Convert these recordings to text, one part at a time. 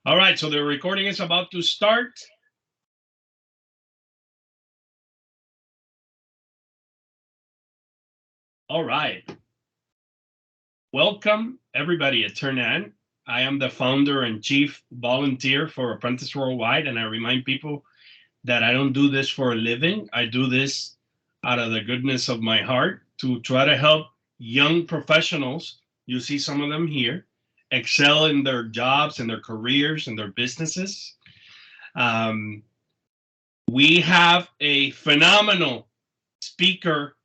All right, so the recording is about to start. All right. Welcome, everybody, at Hernan. I am the founder and chief volunteer for Apprentice Worldwide, and I remind people that I don't do this for a living. I do this out of the goodness of my heart to try to help young professionals, you see some of them here, excel in their jobs and their careers and their businesses. We have a phenomenal speaker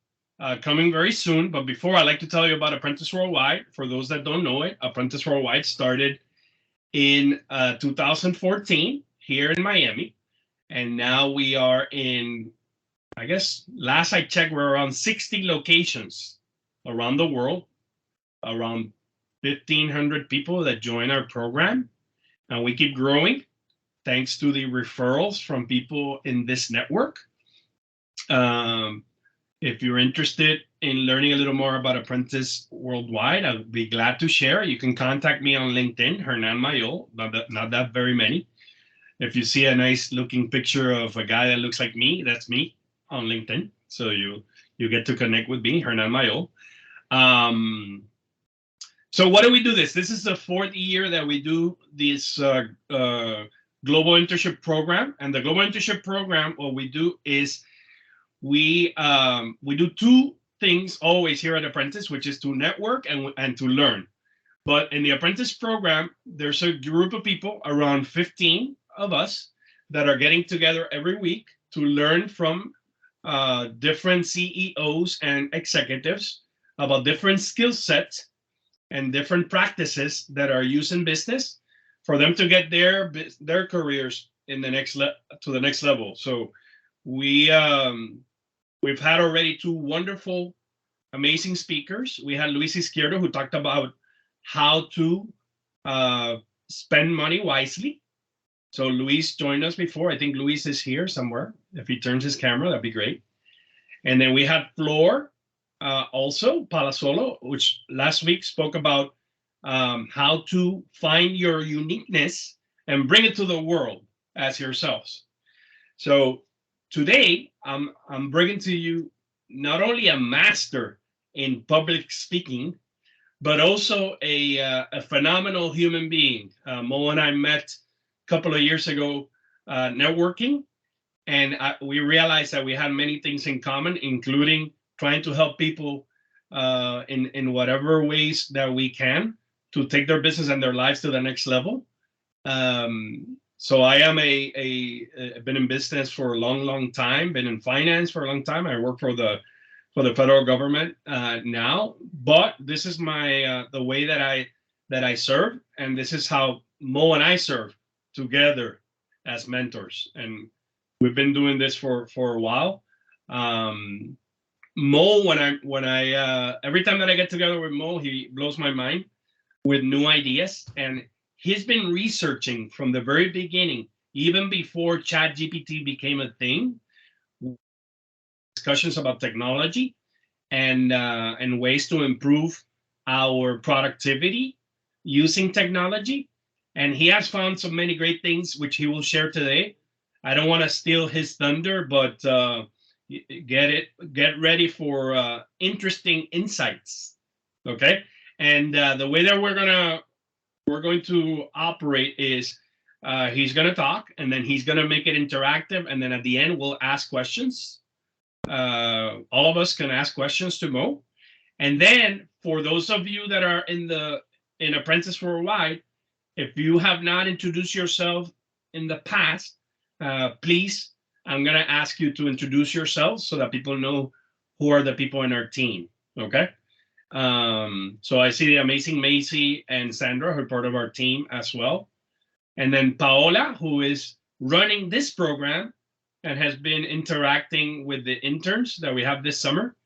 coming very soon. But before, I'd like to tell you about Apprentice Worldwide. For those that don't know it, Apprentice Worldwide started in 2014 here in Miami. And now we are in, I guess, last I checked, we're around 60 locations around the world, around 1,500 people that join our program. And we keep growing thanks to the referrals from people in this network. If you're interested in learning a little more about Apprentice Worldwide, I'll be glad to share. You can contact me on LinkedIn, Hernan Mayol, not that very many. If you see a nice looking picture of a guy that looks like me, that's me on LinkedIn. So you get to connect with me, Hernan Mayol. So what do we do this? This is the 4th year that we do this Global Internship Program. And the Global Internship Program, what we do is we do 2 things always here at Apprentice, which is to network and to learn. But in the Apprentice program, there's a group of people, around 15 of us, that are getting together every week to learn from different CEOs and executives about different skill sets and different practices that are used in business for them to get their careers in the to the next level. So we've had already 2 wonderful, amazing speakers. We had Luis Izquierdo, who talked about how to spend money wisely. So Luis joined us before. I think Luis is here somewhere. If he turns his camera, that'd be great. And then we had Flor also, Palasolo, which last week spoke about how to find your uniqueness and bring it to the world as yourselves. So today, I'm bringing to you not only a master in public speaking, but also a phenomenal human being. Mo and I met a couple of years ago networking, and we realized that we had many things in common, including trying to help people in whatever ways that we can to take their business and their lives to the next level. So I am I've been in business for a long time, been in finance for a long time. I work for the federal government now, but this is my the way that I serve, and this is how Mo and I serve together as mentors, and we've been doing this for a while. Mo, when I every time that I get together with Mo, he blows my mind with new ideas, and he's been researching from the very beginning, even before ChatGPT became a thing, discussions about technology and ways to improve our productivity using technology. And he has found so many great things, which he will share today. I don't want to steal his thunder, but get ready for interesting insights. Okay. And the way that we're going to operate is he's going to talk, and then he's going to make it interactive, and then at the end we'll ask questions. All of us can ask questions to Mo, and then for those of you that are in Apprentice Worldwide, if you have not introduced yourself in the past, please, I'm going to ask you to introduce yourselves so that people know who are the people in our team. Okay. So I see the amazing Macy and Sandra, who are part of our team as well. And then Paola, who is running this program and has been interacting with the interns that we have this summer.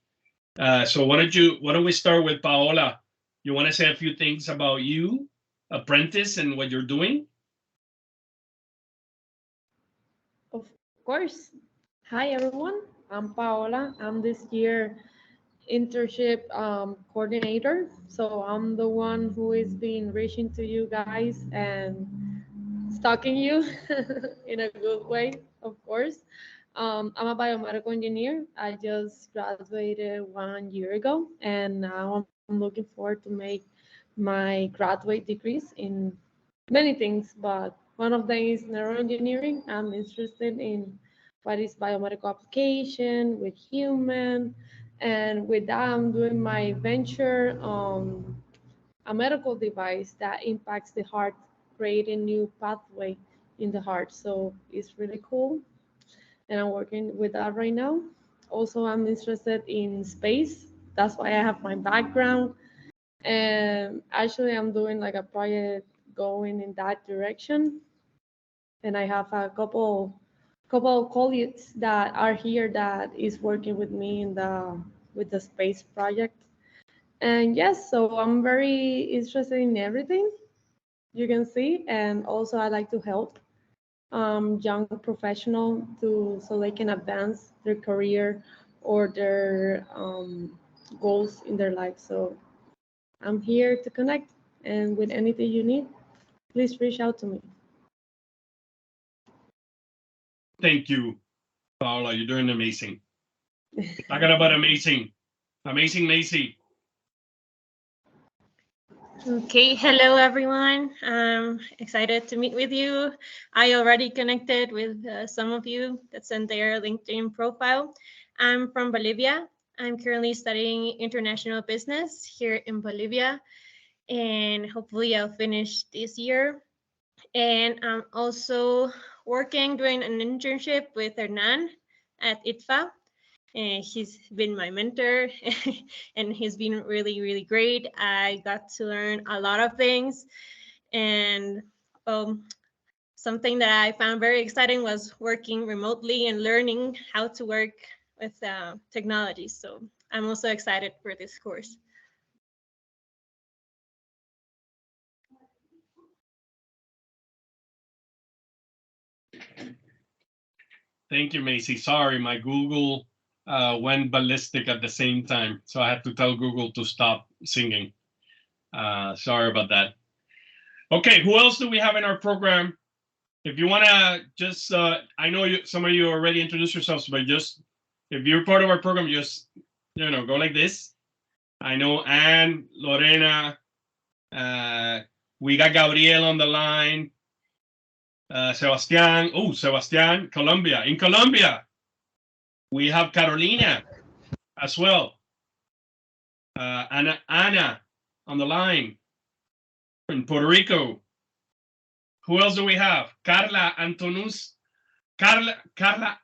So why don't we start with Paola? You want to say a few things about you, Apprentice, and what you're doing? Of course. Hi, everyone. I'm Paola. I'm this year internship coordinator. So I'm the one who is being reaching to you guys and stalking you in a good way, of course. I'm a biomedical engineer. I just graduated 1 year ago, and now I'm looking forward to make my graduate degrees in many things, but one of them is neuroengineering. I'm interested in what is biomedical application with human, and with that, I'm doing my venture on a medical device that impacts the heart, creating new pathway in the heart. So it's really cool, and I'm working with that right now. Also, I'm interested in space. That's why I have my background. And actually, I'm doing like a project going in that direction. And I have a couple of colleagues that are here that is working with me in the with the space project. And yes, so I'm very interested in everything you can see, and also I like to help young professional to so they can advance their career or their goals in their life. So I'm here to connect, and with anything you need, please reach out to me. Thank you, Paula. You're doing amazing. Talking about amazing. Amazing, Macy. Okay, hello everyone. I'm excited to meet with you. I already connected with some of you that's in their LinkedIn profile. I'm from Bolivia. I'm currently studying international business here in Bolivia, and hopefully I'll finish this year. And I'm also working, doing an internship with Hernan at ITFA. And he's been my mentor and he's been really, really great. I got to learn a lot of things. And something that I found very exciting was working remotely and learning how to work with technology. So I'm also excited for this course. Thank you, Macy. Sorry, my Google went ballistic at the same time. So I had to tell Google to stop singing. Sorry about that. Okay, who else do we have in our program? If you want to just, I know some of you already introduced yourselves, but just, if you're part of our program, just, go like this. I know Anne, Lorena, we got Gabriel on the line. Sebastian. Oh, Sebastian, Colombia. In Colombia, we have Carolina as well. Anna on the line in Puerto Rico. Who else do we have? Carla Antunes. Carla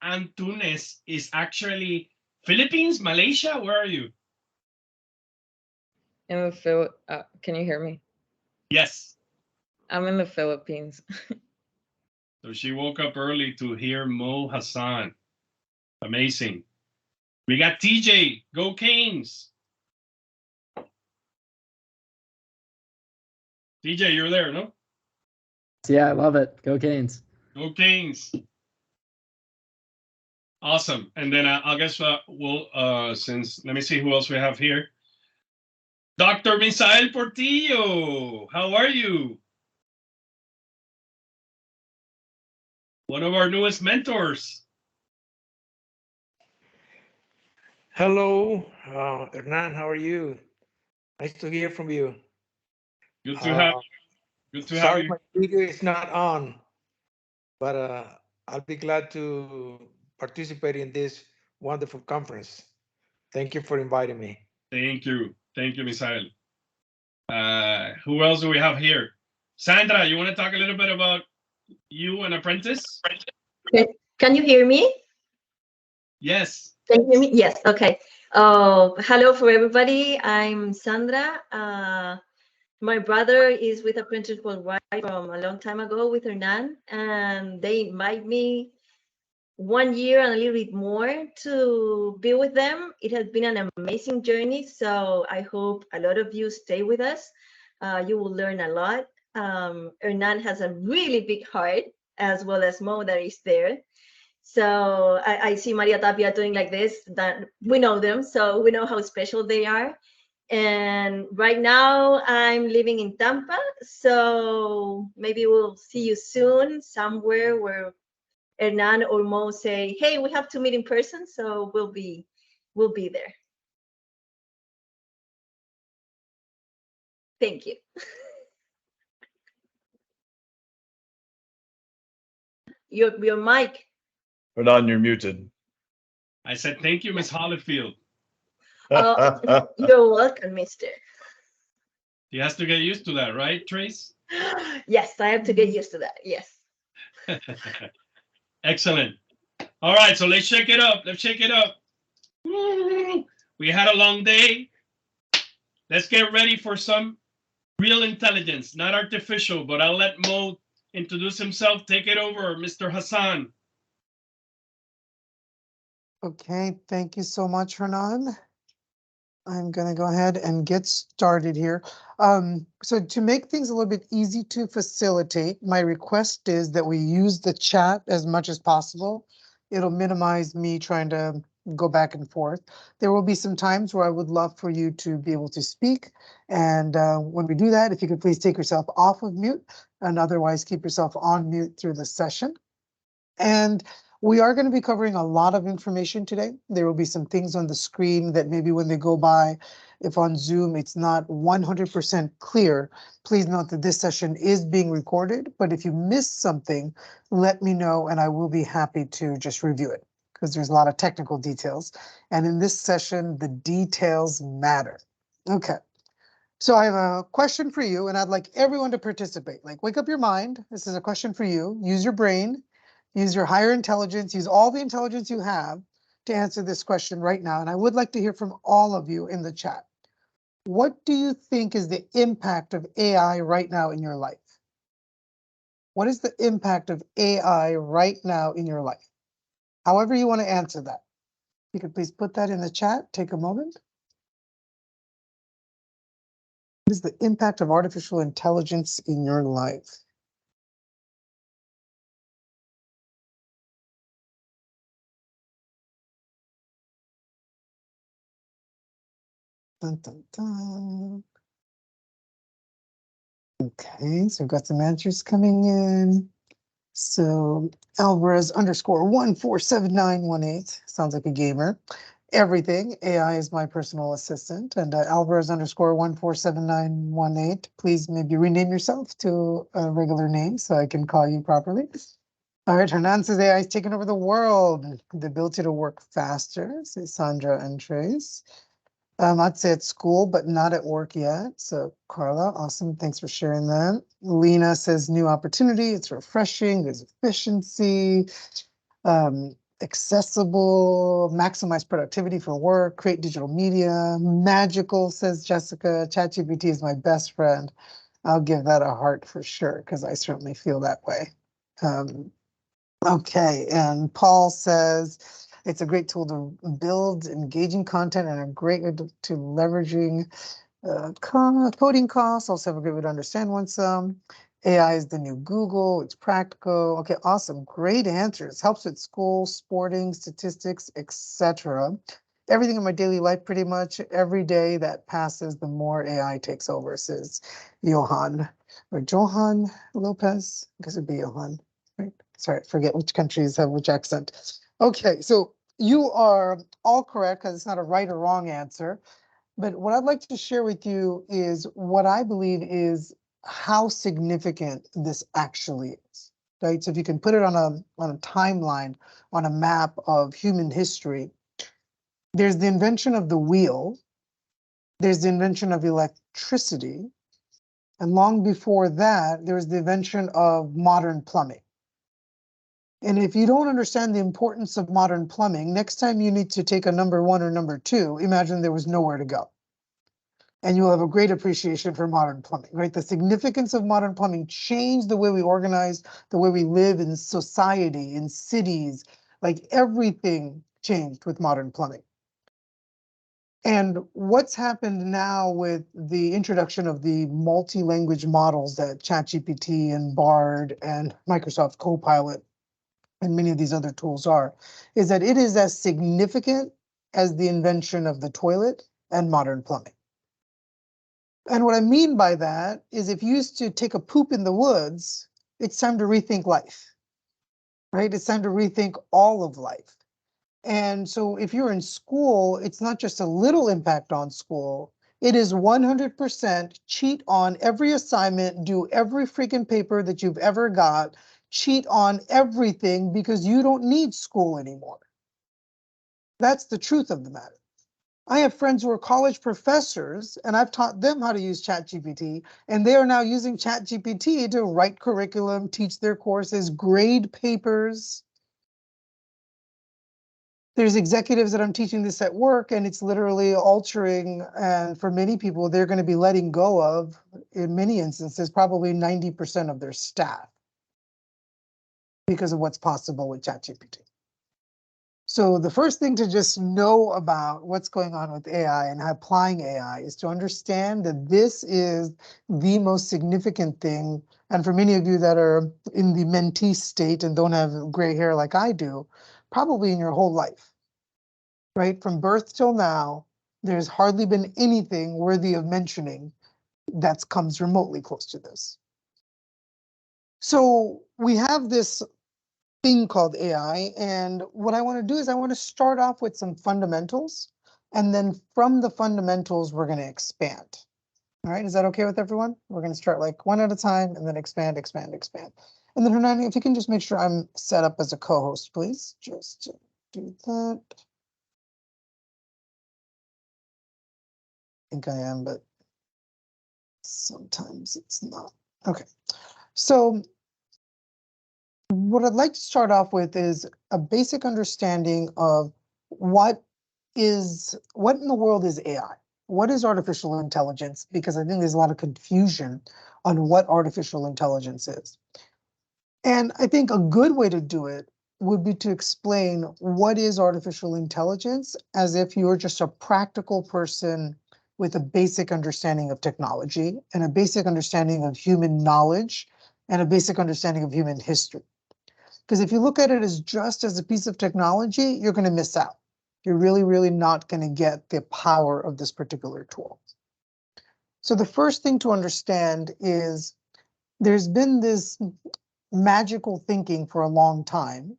Antunes is actually Philippines, Malaysia. Where are you? In the can you hear me? Yes. I'm in the Philippines. So she woke up early to hear Mo HAsan. Amazing. We got TJ. Go Canes. TJ, you're there, no? Yeah, I love it. Go Canes. Go Canes. Awesome. And then I guess we'll, let me see who else we have here. Dr. Misael Portillo, how are you? One of our newest mentors. Hello, Hernan, how are you? Nice to hear from you. Good to have Sorry, you. my video is not on, but I'll be glad to participate in this wonderful conference. Thank you for inviting me. Thank you, Misael. Who else do we have here? Sandra, you want to talk a little bit about you and Apprentice? Can you hear me? Yes. Can you hear me? Yes. Okay. Hello for everybody. I'm Sandra. My brother is with Apprentice Worldwide from a long time ago with Hernan, and they invite me 1 year and a little bit more to be with them. It has been an amazing journey, so I hope a lot of you stay with us. You will learn a lot. Hernan has a really big heart, as well as Mo that is there. So I see Maria Tapia doing like this, that we know them, so we know how special they are. And right now I'm living in Tampa, so maybe we'll see you soon somewhere where Hernan or Mo say, hey, we have to meet in person, so we'll be there. Thank you. Your mic. Hernan, you're muted. I said thank you, Miss Hollifield. You're welcome, mister. He has to get used to that, right, Trace? Yes, I have to get used to that. Yes. Excellent. All right, so let's shake it up. Let's shake it up. We had a long day. Let's get ready for some real intelligence, not artificial, but I'll let Mo introduce himself. Take it over, Mr. HAsan. Okay, thank you so much, Hernan. I'm going to go ahead and get started here. So to make things a little bit easy to facilitate, my request is that we use the chat as much as possible. It'll minimize me trying to go back and forth. There will be some times where I would love for you to be able to speak. And when we do that, if you could please take yourself off of mute and otherwise keep yourself on mute through the session. And we are going to be covering a lot of information today. There will be some things on the screen that maybe when they go by, if on Zoom it's not 100% clear, please note that this session is being recorded. But if you missed something, let me know and I will be happy to just review it because there's a lot of technical details. And in this session, the details matter. Okay. So I have a question for you and I'd like everyone to participate. Like, wake up your mind. This is a question for you. Use your brain. Use your higher intelligence, use all the intelligence you have to answer this question right now. And I would like to hear from all of you in the chat. What do you think is the impact of AI right now in your life? What is the impact of AI right now in your life? However you want to answer that. You could please put that in the chat. Take a moment. What is the impact of artificial intelligence in your life? Dun, dun, dun. Okay, so we've got some answers coming in. So Alvarez _ 147918 sounds like a gamer. Everything AI is my personal assistant, and Alvarez _ 147918. Please maybe rename yourself to a regular name so I can call you properly. All right, Hernan says AI is taking over the world. The ability to work faster, say Sandra and Trace. I'd say at school, but not at work yet. So Carla, awesome. Thanks for sharing that. Lena says new opportunity. It's refreshing. There's efficiency, accessible, maximize productivity for work, create digital media. Magical, says Jessica. ChatGPT is my best friend. I'll give that a heart for sure, because I certainly feel that way. Okay, and Paul says, it's a great tool to build engaging content and a great way to leveraging coding costs. Also have a great way to understand oneself. AI is the new Google. It's practical. Okay, awesome. Great answers. Helps with school, sporting, statistics, etc. Everything in my daily life, pretty much every day that passes, the more AI takes over, says Johan or Johan Lopez. I guess it'd be Johan, right? Sorry, I forget which countries have which accent. Okay, so you are all correct because it's not a right or wrong answer. But what I'd like to share with you is what I believe is how significant this actually is, right? So if you can put it on a timeline, on a map of human history, there's the invention of the wheel, there's the invention of electricity, and long before that, there was the invention of modern plumbing. And if you don't understand the importance of modern plumbing, next time you need to take a number 1 or number 2, imagine there was nowhere to go. And you'll have a great appreciation for modern plumbing, right? The significance of modern plumbing changed the way we organize, the way we live in society, in cities, like everything changed with modern plumbing. And what's happened now with the introduction of the multi-language models that ChatGPT and Bard and Microsoft Copilot and many of these other tools are, is that it is as significant as the invention of the toilet and modern plumbing. And what I mean by that is if you used to take a poop in the woods, it's time to rethink life, right? It's time to rethink all of life. And so if you're in school, it's not just a little impact on school, it is 100% cheat on every assignment, do every freaking paper that you've ever got, cheat on everything because you don't need school anymore. That's the truth of the matter. I have friends who are college professors, and I've taught them how to use ChatGPT, and they are now using ChatGPT to write curriculum, teach their courses, grade papers. There's executives that I'm teaching this at work, and it's literally altering, and for many people, they're going to be letting go of, in many instances, probably 90% of their staff because of what's possible with ChatGPT. So the first thing to just know about what's going on with AI and applying AI is to understand that this is the most significant thing. And for many of you that are in the mentee state and don't have gray hair like I do, probably in your whole life, right? From birth till now, there's hardly been anything worthy of mentioning that comes remotely close to this. So we have this thing called AI. And what I want to do is I want to start off with some fundamentals. And then from the fundamentals, we're going to expand. All right, is that okay with everyone? We're going to start like one at a time and then expand, expand, expand. And then Hernani, if you can just make sure I'm set up as a co-host, please. Just do that. I think I am, but sometimes it's not. Okay, so what I'd like to start off with is a basic understanding of what in the world is AI? What is artificial intelligence? Because I think there's a lot of confusion on what artificial intelligence is. And I think a good way to do it would be to explain what is artificial intelligence as if you're just a practical person with a basic understanding of technology and a basic understanding of human knowledge and a basic understanding of human history. Because if you look at it as just as a piece of technology, you're going to miss out. You're really, really not going to get the power of this particular tool. So the first thing to understand is there's been this magical thinking for a long time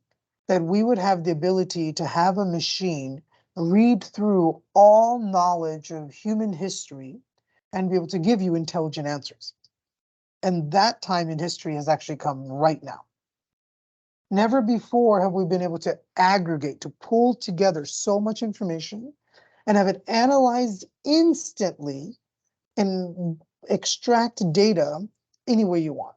that we would have the ability to have a machine read through all knowledge of human history and be able to give you intelligent answers. And that time in history has actually come right now. Never before have we been able to aggregate, to pull together so much information and have it analyzed instantly and extract data any way you want.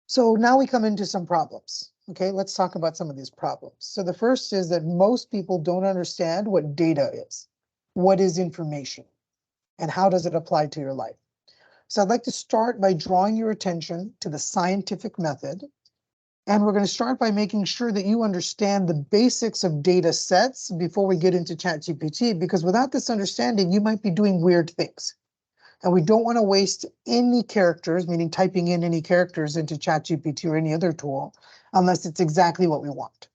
So now we come into some problems. Okay, let's talk about some of these problems. So the first is that most people don't understand what data is. What is information? And how does it apply to your life? So I'd like to start by drawing your attention to the scientific method. And we're going to start by making sure that you understand the basics of data sets before we get into ChatGPT, because without this understanding, you might be doing weird things. And we don't want to waste any characters, meaning typing in any characters into ChatGPT or any other tool, unless it's exactly what we want.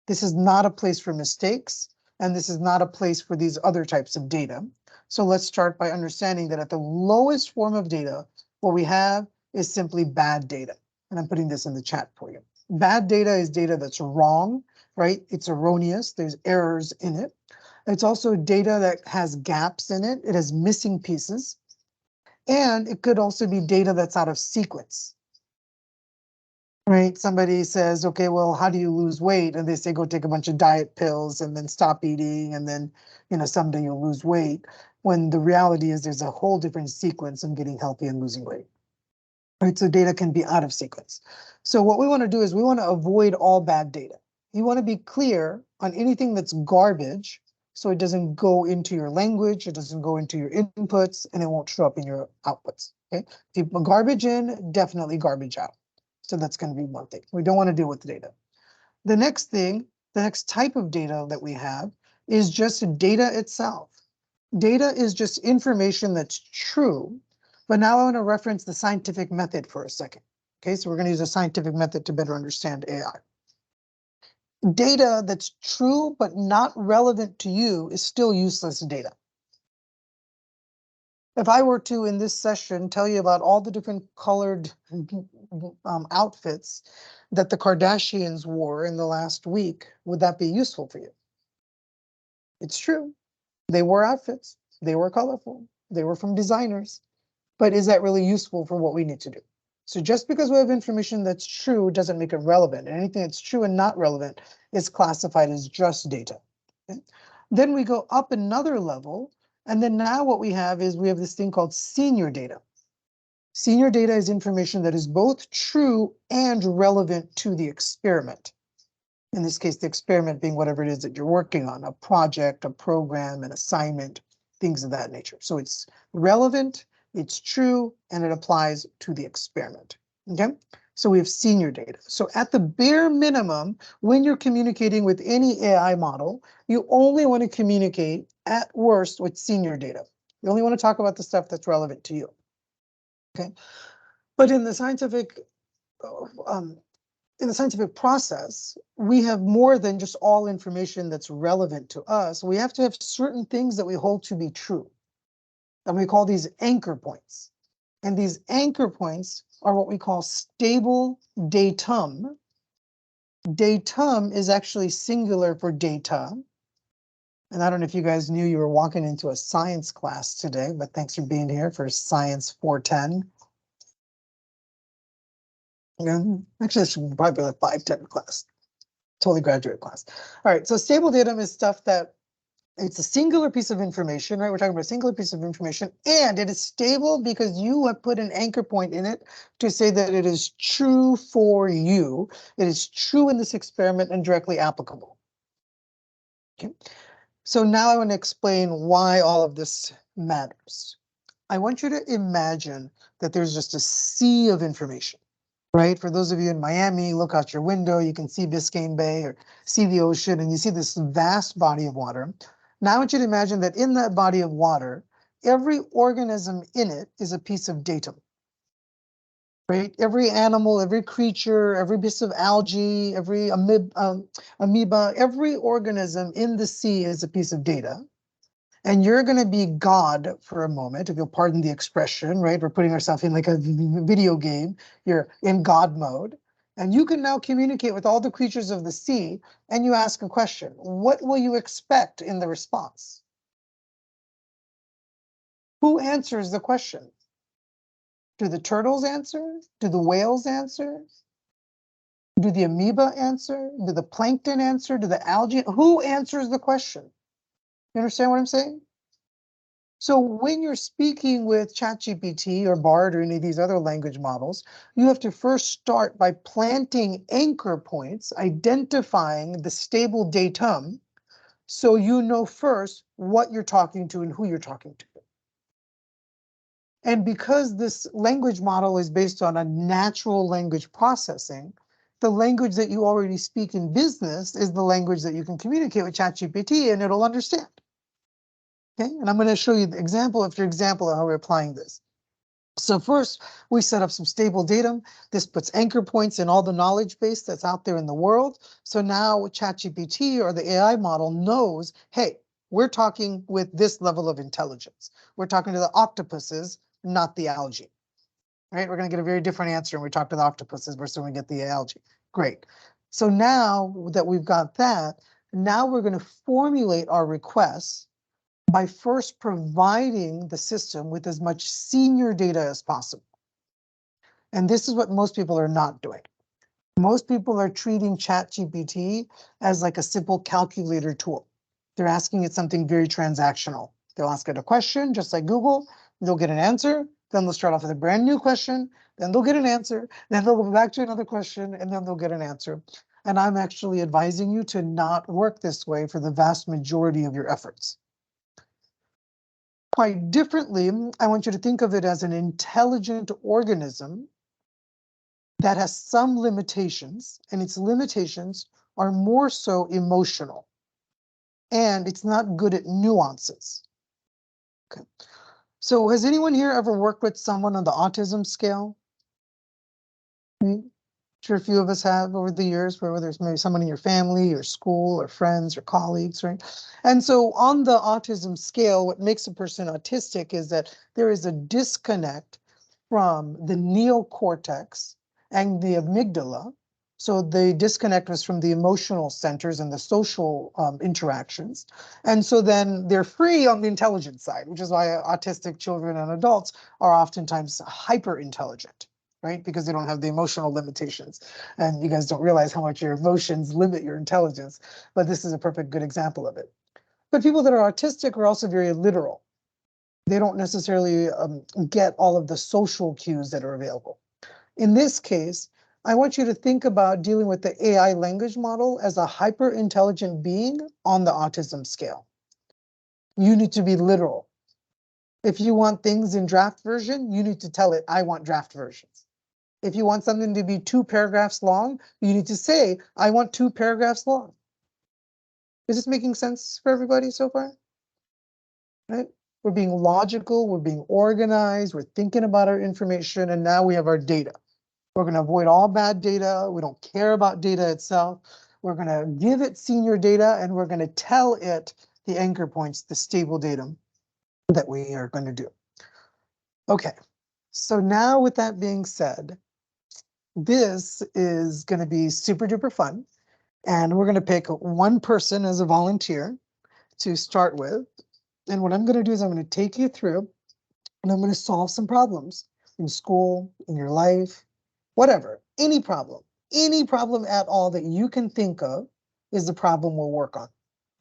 This is not a place for mistakes, and this is not a place for these other types of data. So let's start by understanding that at the lowest form of data, what we have is simply bad data. And I'm putting this in the chat for you. Bad data is data that's wrong, right? It's erroneous. There's errors in it. It's also data that has gaps in it. It has missing pieces. And it could also be data that's out of sequence, right? Somebody says, okay, well, how do you lose weight? And they say, go take a bunch of diet pills and then stop eating. And then, someday you'll lose weight. When the reality is there's a whole different sequence in getting healthy and losing weight. Right, so data can be out of sequence. So what we want to do is we want to avoid all bad data. You want to be clear on anything that's garbage, so it doesn't go into your language, it doesn't go into your inputs, and it won't show up in your outputs. Okay, if you put garbage in, definitely garbage out. So that's going to be one thing. We don't want to deal with the data. The next thing, the next type of data that we have is just data itself. Data is just information that's true. But now I want to reference the scientific method for a second. Okay, so we're going to use a scientific method to better understand AI. Data that's true but not relevant to you is still useless data. If I were to, in this session, tell you about all the different colored outfits that the Kardashians wore in the last week, would that be useful for you? It's true. They wore outfits. They were colorful. They were from designers. But is that really useful for what we need to do? So just because we have information that's true doesn't make it relevant. And anything that's true and not relevant is classified as just data. Okay? Then we go up another level. And then now what we have is we have this thing called senior data. Senior data is information that is both true and relevant to the experiment. In this case, the experiment being whatever it is that you're working on, a project, a program, an assignment, things of that nature. So it's relevant, it's true, and it applies to the experiment. Okay, so we have senior data. So at the bare minimum, when you're communicating with any AI model, you only want to communicate at worst with senior data. You only want to talk about the stuff that's relevant to you. Okay, but in the scientific process, we have more than just all information that's relevant to us. We have to have certain things that we hold to be true. And we call these anchor points. And these anchor points are what we call stable datum. Datum is actually singular for data. And I don't know if you guys knew you were walking into a science class today, but thanks for being here for Science 410. Yeah, actually, this should probably be like 510 class. Totally graduate class. All right, so stable datum is stuff that it's a singular piece of information, right? We're talking about a singular piece of information, and it is stable because you have put an anchor point in it to say that it is true for you. It is true in this experiment and directly applicable. Okay, so now I want to explain why all of this matters. I want you to imagine that there's just a sea of information. Right? For those of you in Miami, look out your window, you can see Biscayne Bay or see the ocean, and you see this vast body of water. Now I want you to imagine that in that body of water, every organism in it is a piece of datum. Right? Every animal, every creature, every piece of algae, every amoeba, every organism in the sea is a piece of data. And you're going to be God for a moment, if you'll pardon the expression, right? We're putting ourselves in like a video game. You're in God mode. And you can now communicate with all the creatures of the sea, and you ask a question. What will you expect in the response? Who answers the question? Do the turtles answer? Do the whales answer? Do the amoeba answer? Do the plankton answer? Do the algae? Who answers the question? You understand what I'm saying? So when you're speaking with ChatGPT or BARD or any of these other language models, you have to first start by planting anchor points, identifying the stable datum, so you know first what you're talking to and who you're talking to. And because this language model is based on a natural language processing, the language that you already speak in business is the language that you can communicate with ChatGPT and it'll understand. Okay, and I'm going to show you the example after example of how we're applying this. So first, we set up some stable datum. This puts anchor points in all the knowledge base that's out there in the world. So now ChatGPT or the AI model knows, hey, we're talking with this level of intelligence. We're talking to the octopuses, not the algae. Right? We're going to get a very different answer when we talk to the octopuses versus when we get the algae. Great. So now that we've got that, now we're going to formulate our requests by first providing the system with as much senior data as possible. And this is what most people are not doing. Most people are treating ChatGPT as like a simple calculator tool. They're asking it something very transactional. They'll ask it a question, just like Google, they'll get an answer, then they'll start off with a brand new question, then they'll get an answer, then they'll go back to another question, and then they'll get an answer. And I'm actually advising you to not work this way for the vast majority of your efforts. Quite differently, I want you to think of it as an intelligent organism that has some limitations, and its limitations are more so emotional. And it's not good at nuances. Okay. So has anyone here ever worked with someone on the autism scale? Sure, a few of us have over the years, where whether it's maybe someone in your family or school or friends or colleagues, right? And so on the autism scale, what makes a person autistic is that there is a disconnect from the neocortex and the amygdala. So the disconnect was from the emotional centers and the social interactions. And so then they're free on the intelligence side, which is why autistic children and adults are oftentimes hyper intelligent, right? Because they don't have the emotional limitations. And you guys don't realize how much your emotions limit your intelligence, but this is a perfect good example of it. But people that are autistic are also very literal. They don't necessarily get all of the social cues that are available. In this case, I want you to think about dealing with the AI language model as a hyper intelligent being on the autism scale. You need to be literal. If you want things in draft version, you need to tell it, I want draft versions. If you want something to be 2 paragraphs long, you need to say, I want 2 paragraphs long. Is this making sense for everybody so far? Right? We're being logical, we're being organized, we're thinking about our information, and now we have our data. We're going to avoid all bad data. We don't care about data itself. We're going to give it senior data, and we're going to tell it the anchor points, the stable data that we are going to do. Okay, so now with that being said, this is going to be super duper fun. And we're going to pick one person as a volunteer to start with. And what I'm going to do is I'm going to take you through and I'm going to solve some problems in school, in your life, whatever, any problem at all that you can think of is the problem we'll work on.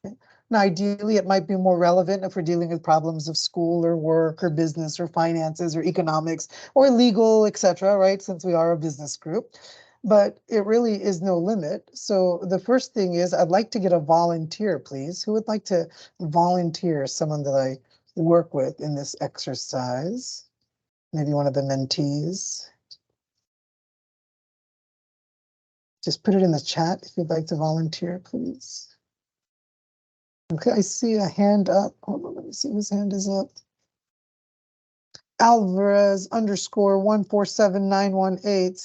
Okay? Now, ideally, it might be more relevant if we're dealing with problems of school or work or business or finances or economics or legal, etc., right? Since we are a business group. But it really is no limit. So the first thing is I'd like to get a volunteer, please. Who would like to volunteer someone that I work with in this exercise? Maybe one of the mentees. Just put it in the chat if you'd like to volunteer, please. Okay, I see a hand up. Hold on, let me see whose hand is up. Alvarez underscore 147918.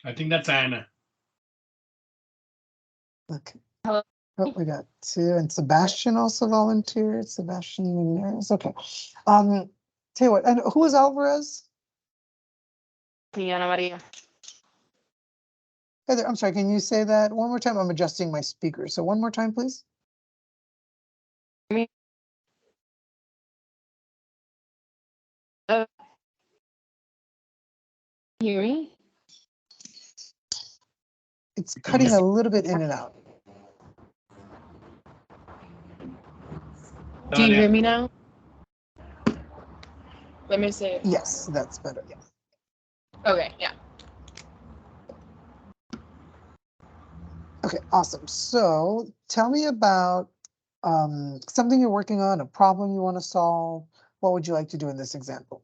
I think that's Anna. Okay. Hello. Oh, we got 2, and Sebastian also volunteered. Sebastian Munoz. Okay. Tell you what, and who is Alvarez? Ana Maria. Heather, I'm sorry, can you say that one more time? I'm adjusting my speaker. So one more time, please. Hear me? It's cutting a little bit in and out. Do you hear me now? Let me see. Yes, that's better. Okay, yeah. Okay, awesome. So tell me about something you're working on, a problem you want to solve. What would you like to do in this example?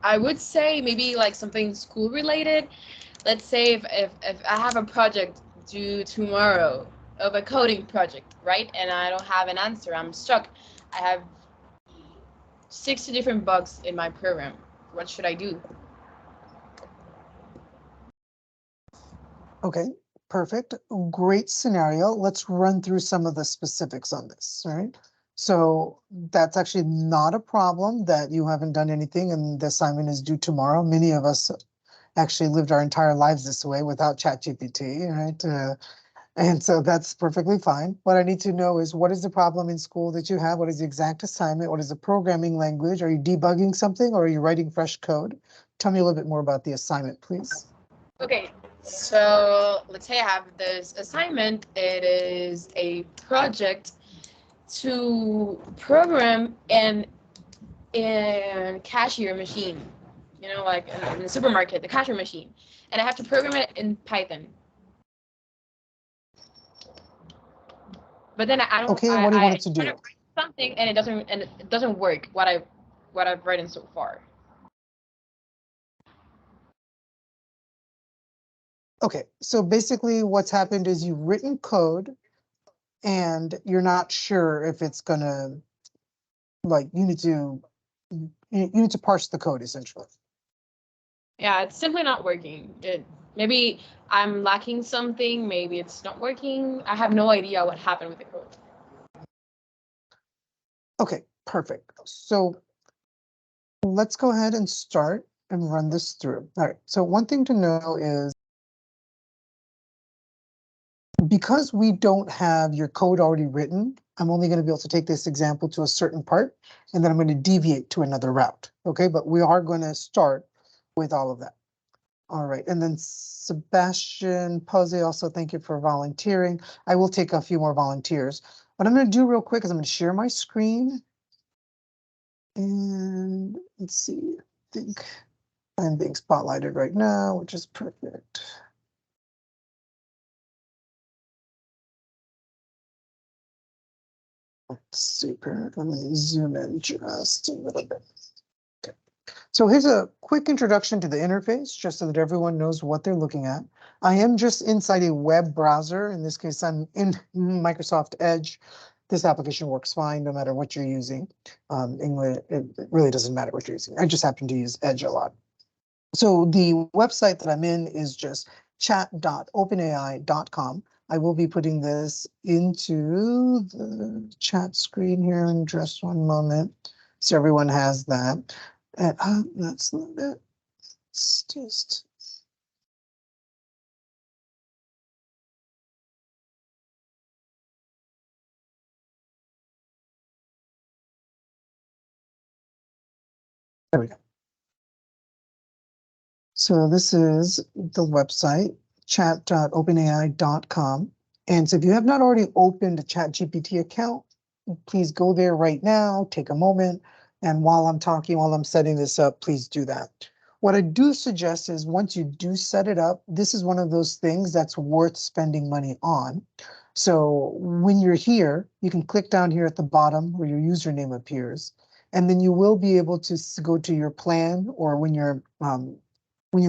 I would say maybe like something school related. Let's say if I have a project due tomorrow of a coding project, right? And I don't have an answer, I'm stuck. I have 60 different bugs in my program. What should I do? Okay, perfect. Great scenario. Let's run through some of the specifics on this, all right? So that's actually not a problem that you haven't done anything and the assignment is due tomorrow. Many of us actually lived our entire lives this way without ChatGPT, right? And so that's perfectly fine. What I need to know is what is the problem in school that you have? What is the exact assignment? What is the programming language? Are you debugging something or are you writing fresh code? Tell me a little bit more about the assignment, please. Okay, so let's say I have this assignment. It is a project to program an cashier machine, you know, like in the supermarket, the cashier machine, and I have to program it in Python. But then I don't. Okay, what do you want it to do? Write something and it doesn't work. What I've written so far. Okay, so basically what's happened is you've written code and you're not sure if it's gonna, like, you need to you need to parse the code essentially. Yeah, it's simply not working. Maybe I'm lacking something. Maybe it's not working. I have no idea what happened with the code. Okay, perfect. So let's go ahead and start and run this through. All right, so one thing to know is because we don't have your code already written, I'm only going to be able to take this example to a certain part, and then I'm going to deviate to another route. Okay, but we are going to start with all of that. All right, and then Sebastian Pose, also thank you for volunteering. I will take a few more volunteers. What I'm going to do real quick is I'm going to share my screen. And let's see, I think I'm being spotlighted right now, which is perfect. Super, let me zoom in just a little bit. Okay. So here's a quick introduction to the interface, just so that everyone knows what they're looking at. I am just inside a web browser. In this case, I'm in Microsoft Edge. This application works fine no matter what you're using. English, it really doesn't matter what you're using. I just happen to use Edge a lot. So the website that I'm in is just chat.openai.com. I will be putting this into the chat screen here in just one moment, so everyone has that. And that's not it. It's just. There we go. So this is the website, chat.openai.com. And so if you have not already opened a ChatGPT account, please go there right now, take a moment. And while I'm talking, while I'm setting this up, please do that. What I do suggest is once you do set it up, this is one of those things that's worth spending money on. So when you're here, you can click down here at the bottom where your username appears. And then you will be able to go to your plan, or when you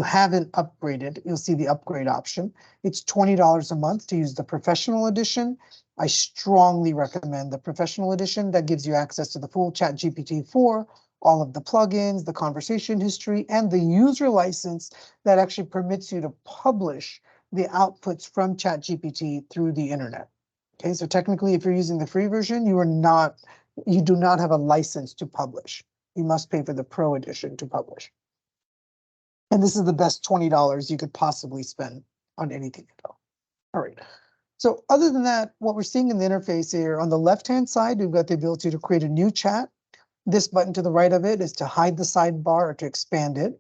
haven't upgraded, you'll see the upgrade option. It's $20 a month to use the professional edition. I strongly recommend the professional edition. That gives you access to the full ChatGPT-4, all of the plugins, the conversation history, and the user license that actually permits you to publish the outputs from ChatGPT through the internet. Okay, so technically, if you're using the free version, you do not have a license to publish. You must pay for the pro edition to publish. And this is the best $20 you could possibly spend on anything at all. All right. So other than that, what we're seeing in the interface here, on the left-hand side, we've got the ability to create a new chat. This button to the right of it is to hide the sidebar or to expand it.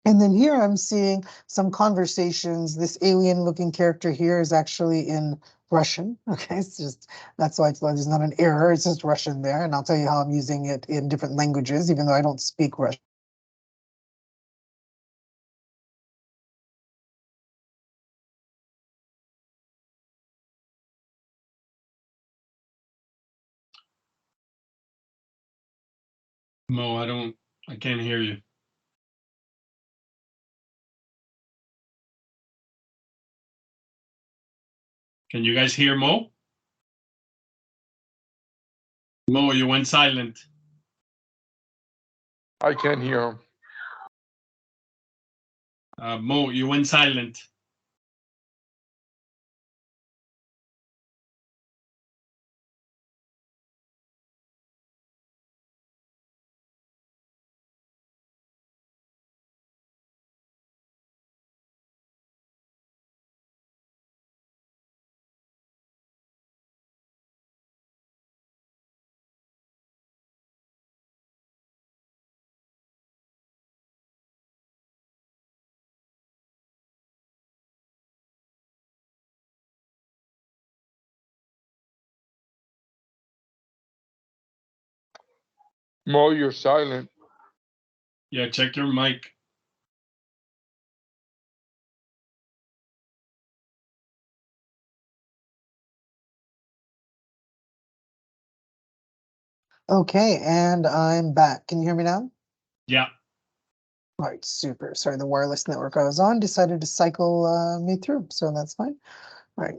And then here I'm seeing some conversations. This alien-looking character here is actually in Russian. Okay, it's just, that's why there's not an error. It's just Russian there. And I'll tell you how I'm using it in different languages, even though I don't speak Russian. Mo, I can't hear you. Can you guys hear Mo? Mo, you went silent. I can hear him. Mo, you went silent. Mo, you're silent. Yeah, check your mic. Okay, and I'm back. Can you hear me now? Yeah. All right, super. Sorry, the wireless network I was on decided to cycle me through, so that's fine. All right,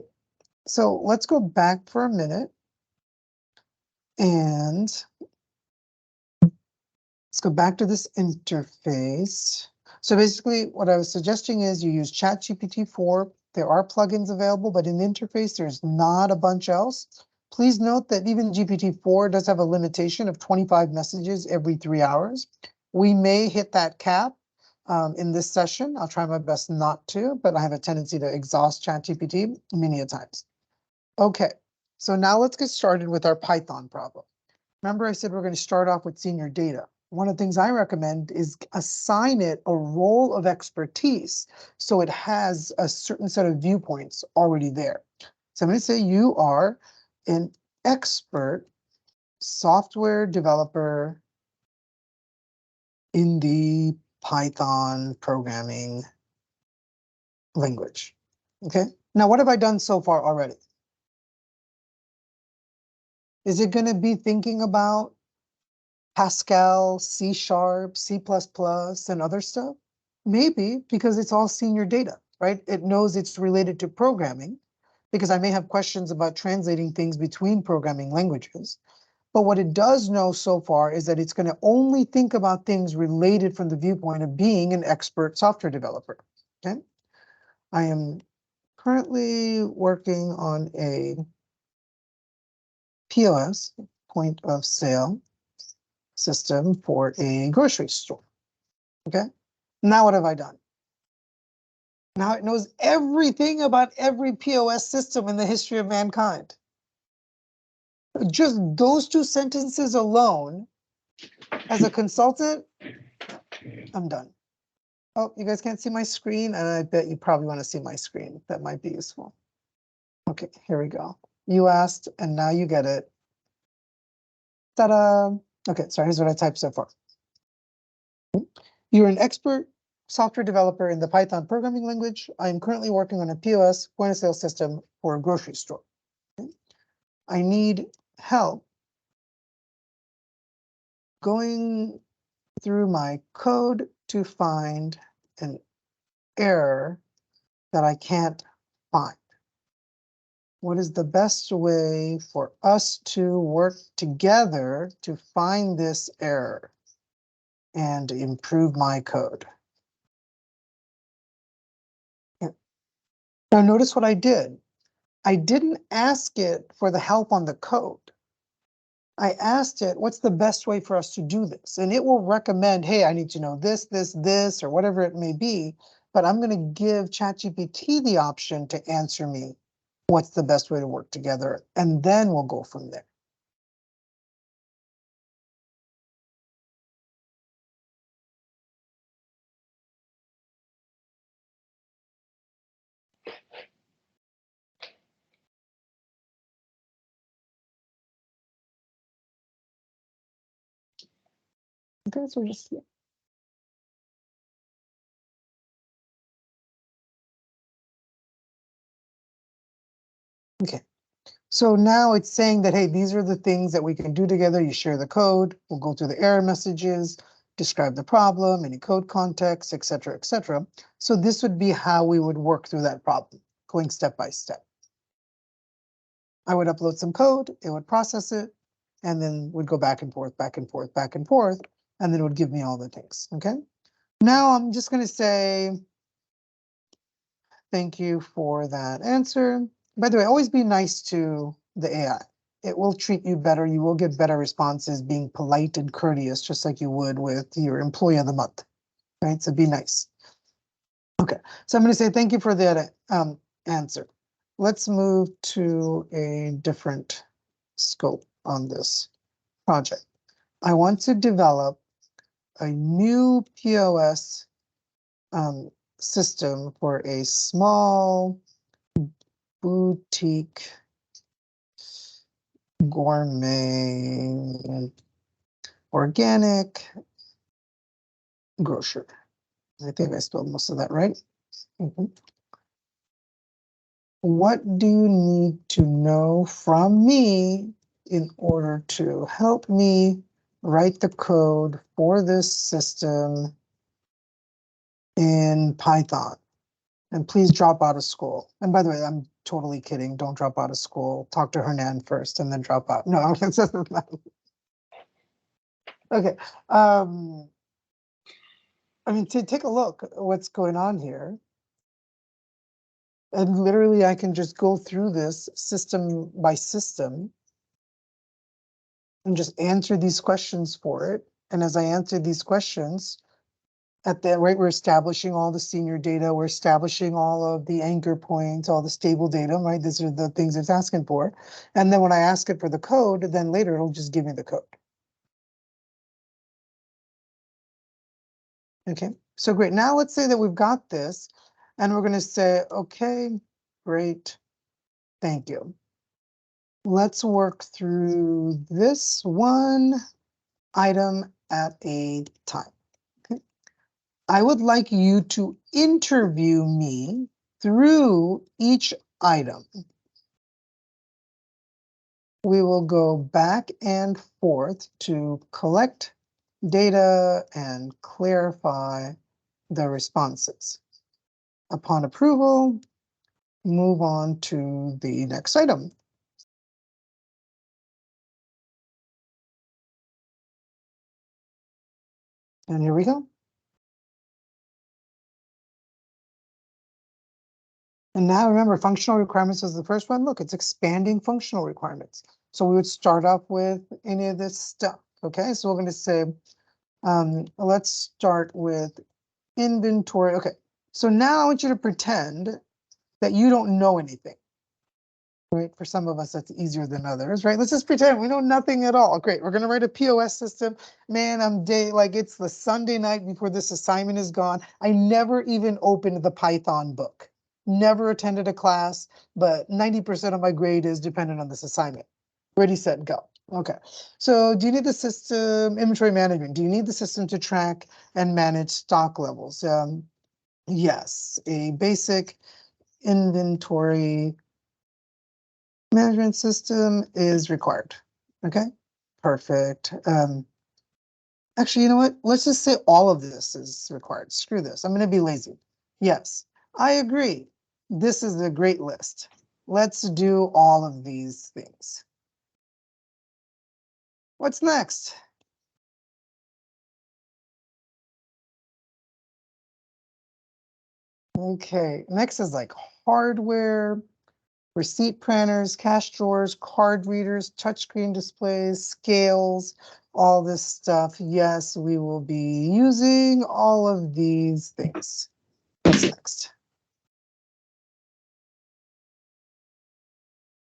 so let's go back for a minute. And Let's go back to this interface. So basically what I was suggesting is you use ChatGPT-4. There are plugins available, but in the interface, there's not a bunch else. Please note that even GPT-4 does have a limitation of 25 messages every 3 hours. We may hit that cap in this session. I'll try my best not to, but I have a tendency to exhaust ChatGPT many a times. Okay, so now let's get started with our Python problem. Remember I said we're going to start off with senior data. One of the things I recommend is assign it a role of expertise so it has a certain set of viewpoints already there. So I'm going to say you are an expert software developer in the Python programming language. Okay, now what have I done so far already? Is it going to be thinking about Pascal, C#, C++, and other stuff? Maybe, because it's all senior data, right? It knows it's related to programming, because I may have questions about translating things between programming languages. But what it does know so far is that it's going to only think about things related from the viewpoint of being an expert software developer. Okay, I am currently working on a POS, point of sale system for a grocery store. Okay, now what have I done? Now it knows everything about every POS system in the history of mankind. Just those two sentences alone, as a consultant, I'm done. Oh, you guys can't see my screen, and I bet you probably want to see my screen. That might be useful. Okay, here we go. You asked, and now you get it. Ta-da! Okay, sorry, here's what I typed so far. You're an expert software developer in the Python programming language. I am currently working on a POS, point of sale system for a grocery store. Okay. I need help going through my code to find an error that I can't find. What is the best way for us to work together to find this error and improve my code? Now notice what I did. I didn't ask it for the help on the code. I asked it, what's the best way for us to do this? And it will recommend, hey, I need to know this, this, this, or whatever it may be. But I'm going to give ChatGPT the option to answer me what's the best way to work together. And then we'll go from there. Okay, so just okay. So now it's saying that, hey, these are the things that we can do together. You share the code. We'll go through the error messages, describe the problem, any code context, et cetera, et cetera. So this would be how we would work through that problem, going step by step. I would upload some code, it would process it, and then would go back and forth, back and forth, back and forth, and then it would give me all the things, okay? Now I'm just going to say, thank you for that answer. By the way, always be nice to the AI. It will treat you better. You will get better responses being polite and courteous, just like you would with your employee of the month, right? So be nice. Okay, so I'm going to say thank you for that answer. Let's move to a different scope on this project. I want to develop a new POS system for a small boutique gourmet organic grocer. I think I spelled most of that right. What do you need to know from me in order to help me write the code for this system in Python? And please drop out of school. And by the way, I'm totally kidding. Don't drop out of school. Talk to Hernan first and then drop out. No, it's just not. Okay. I mean, take a look at what's going on here. And literally, I can just go through this system by system and just answer these questions for it. And as I answer these questions, at the right, we're establishing all the senior data, we're establishing all of the anchor points, all the stable data, right? These are the things it's asking for. And then when I ask it for the code, then later it'll just give me the code. Okay, so great. Now let's say that we've got this and we're going to say, okay, great. Thank you. Let's work through this one item at a time. Okay. I would like you to interview me through each item. We will go back and forth to collect data and clarify the responses. Upon approval, move on to the next item. And here we go. And now remember, functional requirements is the first one. Look, it's expanding functional requirements. So we would start off with any of this stuff. Okay, so we're going to say, let's start with inventory. Okay, so now I want you to pretend that you don't know anything. Right, for some of us, that's easier than others, right? Let's just pretend we know nothing at all. Great, we're gonna write a POS system. Man, like it's the Sunday night before this assignment is gone. I never even opened the Python book. Never attended a class, but 90% of my grade is dependent on this assignment. Ready, set, go. Okay, so do you need the system, inventory management? Do you need the system to track and manage stock levels? Yes, a basic inventory management system is required. Okay, perfect. Actually, you know what? Let's just say all of this is required. Screw this. I'm going to be lazy. Yes, I agree. This is a great list. Let's do all of these things. What's next? Okay, next is like hardware, receipt printers, cash drawers, card readers, touchscreen displays, scales, all this stuff. Yes, we will be using all of these things. What's next?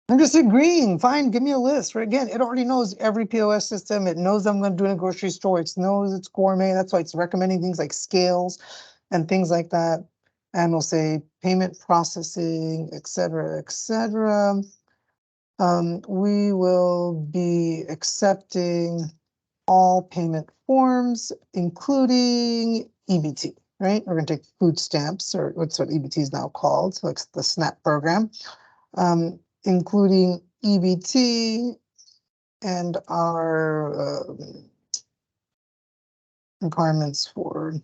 I'm just agreeing. Fine, give me a list. Right? Again, it already knows every POS system. It knows I'm going to do in a grocery store. It knows it's gourmet. That's why it's recommending things like scales and things like that. And we'll say payment processing, et cetera, et cetera. We will be accepting all payment forms, including EBT, right? We're going to take food stamps, or what's what EBT is now called, so it's the SNAP program, including EBT and our requirements for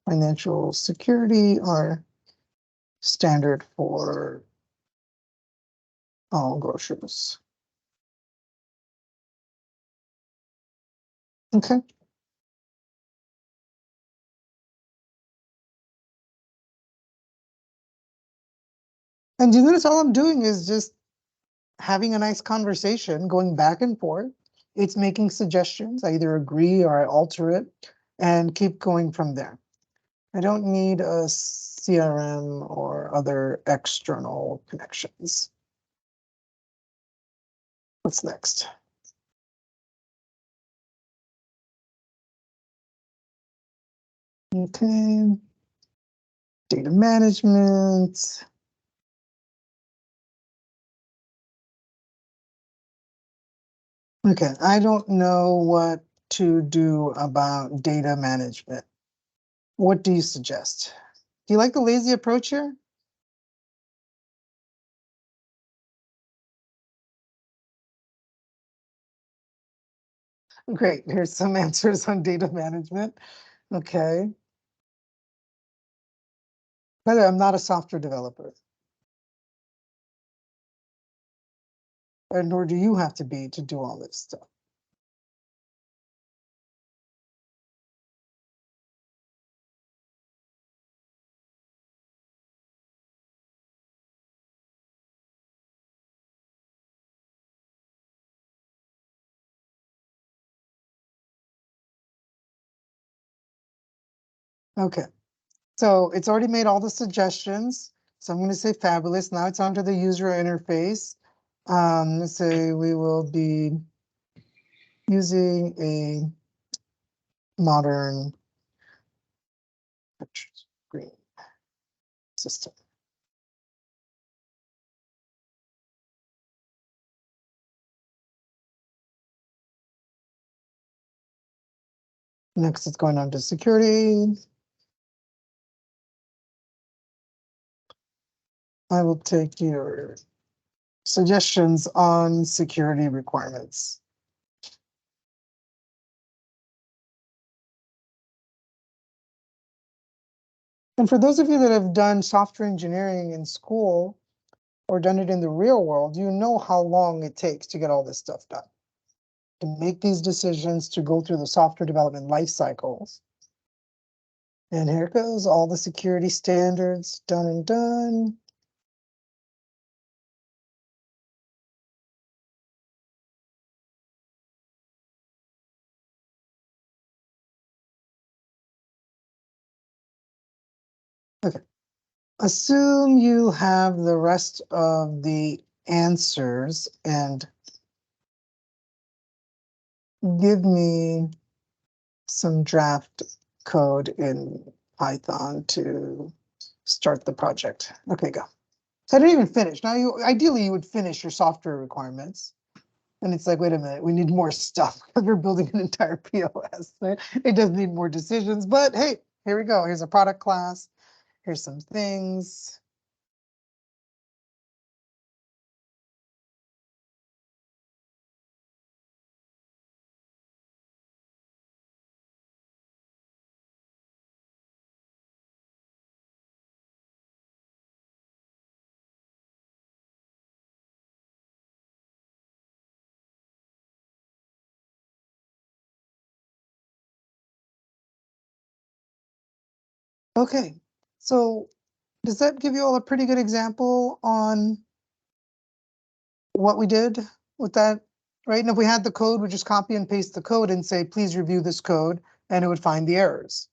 financial security are standard for all grocers. Okay. And you notice all I'm doing is just having a nice conversation, going back and forth. It's making suggestions. I either agree or I alter it and keep going from there. I don't need a CRM or other external connections. What's next? Okay. Data management. Okay, I don't know what to do about data management. What do you suggest? Do you like the lazy approach here? Great, here's some answers on data management. Okay. By the way, I'm not a software developer. And nor do you have to be to do all this stuff. Okay, so it's already made all the suggestions. So I'm going to say fabulous. Now it's onto the user interface. Let's say we will be using a modern screen system. Next, it's going on to security. I will take your suggestions on security requirements. And for those of you that have done software engineering in school or done it in the real world, you know how long it takes to get all this stuff done. To make these decisions, to go through the software development life cycles. And here it goes, all the security standards done and done. Okay. Assume you have the rest of the answers and give me some draft code in Python to start the project. Okay, go. So I didn't even finish. Now, ideally, you would finish your software requirements. And it's like, wait a minute, we need more stuff because we're building an entire POS. Right? It does need more decisions, but hey, here we go. Here's a product class. Here's some things. Okay, so does that give you all a pretty good example on what we did with that? Right, and if we had the code, we just copy and paste the code and say, please review this code, and it would find the errors.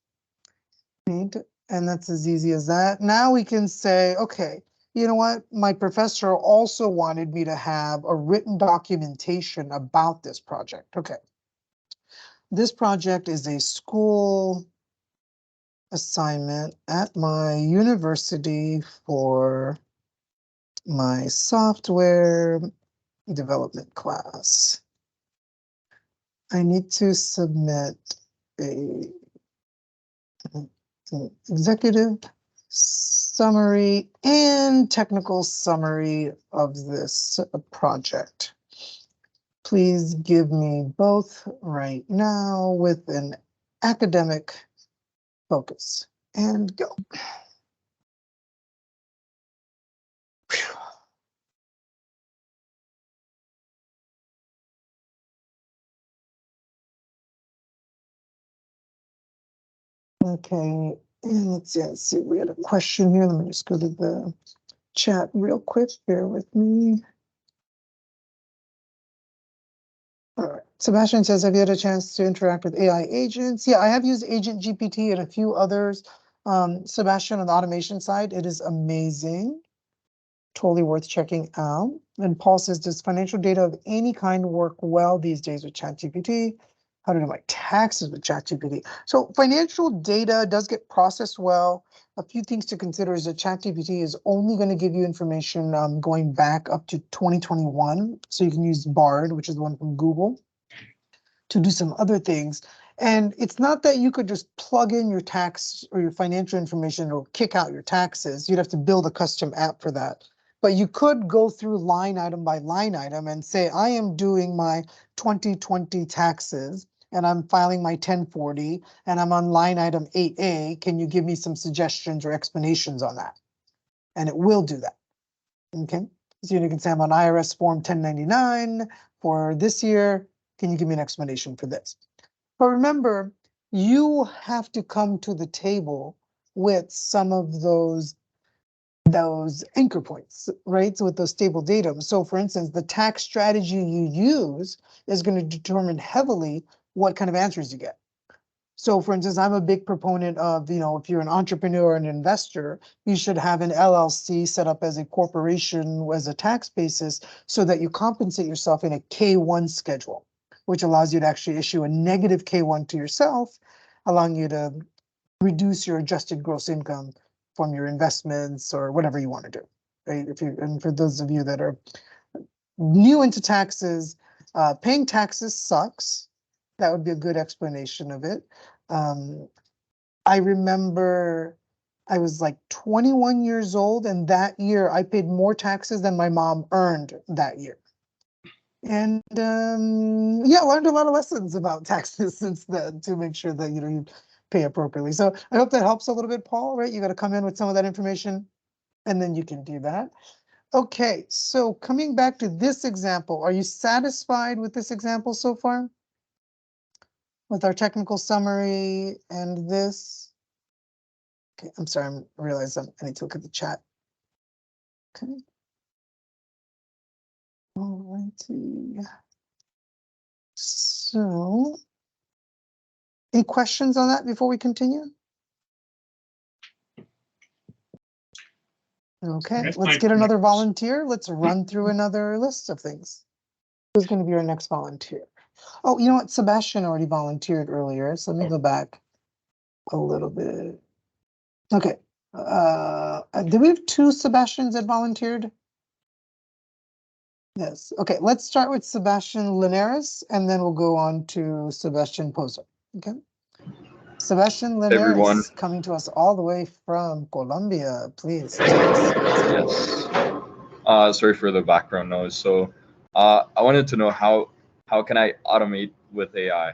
Right? And that's as easy as that. Now we can say, okay, you know what? My professor also wanted me to have a written documentation about this project. Okay. This project is a school assignment at my university for my software development class. I need to submit a executive summary and technical summary of this project. Please give me both right now with an academic focus and go. Okay, and let's see, we had a question here. Let me just go to the chat real quick. Bear with me. All right. Sebastian says, have you had a chance to interact with AI agents? Yeah, I have used Agent GPT and a few others. Sebastian, on the automation side, it is amazing. Totally worth checking out. And Paul says, does financial data of any kind work well these days with ChatGPT? How to do my taxes with ChatGPT? So financial data does get processed well. A few things to consider is that ChatGPT is only going to give you information going back up to 2021. So you can use Bard, which is the one from Google, to do some other things. And it's not that you could just plug in your tax or your financial information or kick out your taxes. You'd have to build a custom app for that. But you could go through line item by line item and say, I am doing my 2020 taxes and I'm filing my 1040 and I'm on line item 8A. Can you give me some suggestions or explanations on that? And it will do that. Okay. So you can say I'm on IRS form 1099 for this year. Can you give me an explanation for this? But remember, you have to come to the table with some of those anchor points, right? So with those stable datum. So for instance, the tax strategy you use is going to determine heavily what kind of answers you get. So for instance, I'm a big proponent of, if you're an entrepreneur and investor, you should have an LLC set up as a corporation as a tax basis so that you compensate yourself in a K1 schedule, which allows you to actually issue a negative K1 to yourself, allowing you to reduce your adjusted gross income from your investments or whatever you want to do, right? And for those of you that are new into taxes, paying taxes sucks. That would be a good explanation of it. I remember I was like 21 years old, and that year I paid more taxes than my mom earned that year. And yeah, learned a lot of lessons about taxes since then to make sure that you pay appropriately. So I hope that helps a little bit, Paul, right? You got to come in with some of that information and then you can do that. Okay, so coming back to this example, are you satisfied with this example so far? With our technical summary and this? Okay, I'm sorry, I realize I need to look at the chat. Okay. All righty. So, any questions on that before we continue? Okay, let's get another volunteer. Let's run through another list of things. Who's going to be our next volunteer? Oh, you know what? Sebastian already volunteered earlier, so let me go back a little bit. Okay. Did we have 2 Sebastians that volunteered? Yes. Okay, let's start with Sebastian Linares, and then we'll go on to Sebastian Pozo. Okay. Sebastian Linares, everyone. coming to us all the way from Colombia, please. Yes. Sorry for the background noise. So I wanted to know how can I automate with AI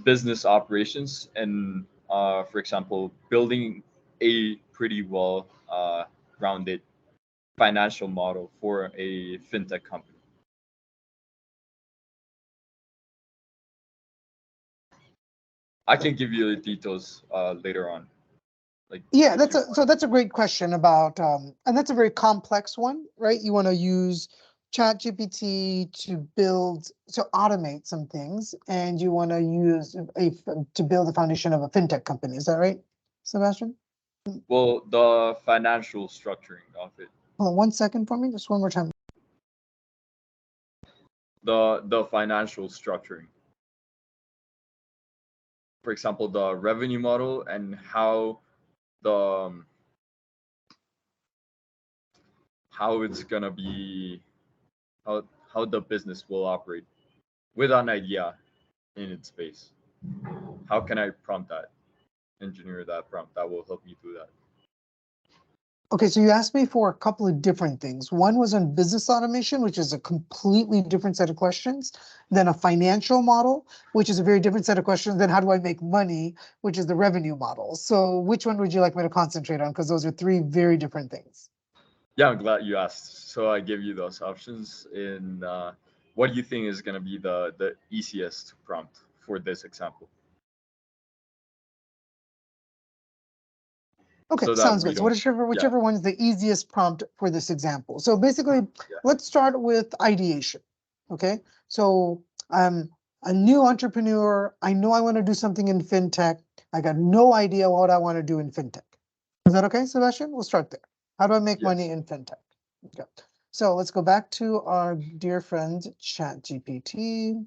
business operations and for example, building a pretty well rounded financial model for a fintech company. I can give you the details later on. Yeah, that's a great question about, and that's a very complex one, right? You want to use ChatGPT to automate some things, and you want to use to build the foundation of a fintech company. Is that right, Sebastian? Well, the financial structuring of it. Hold on 1 second for me, just one more time. The financial structuring. For example, the revenue model and how it's gonna be, how the business will operate with an idea in its space. How can I engineer that prompt that will help me do that? Okay, so you asked me for a couple of different things. One was on business automation, which is a completely different set of questions, then a financial model, which is a very different set of questions, then how do I make money, which is the revenue model. So which one would you like me to concentrate on? Because those are 3 very different things. Yeah, I'm glad you asked. So I give you those options. And what do you think is going to be the easiest prompt for this example? Okay, so sounds good. So whichever one's the easiest prompt for this example. So basically, let's start with ideation. Okay, so I'm a new entrepreneur. I know I want to do something in fintech. I got no idea what I want to do in fintech. Is that okay, Sebastian? We'll start there. How do I make money in fintech? Okay. So let's go back to our dear friend ChatGPT.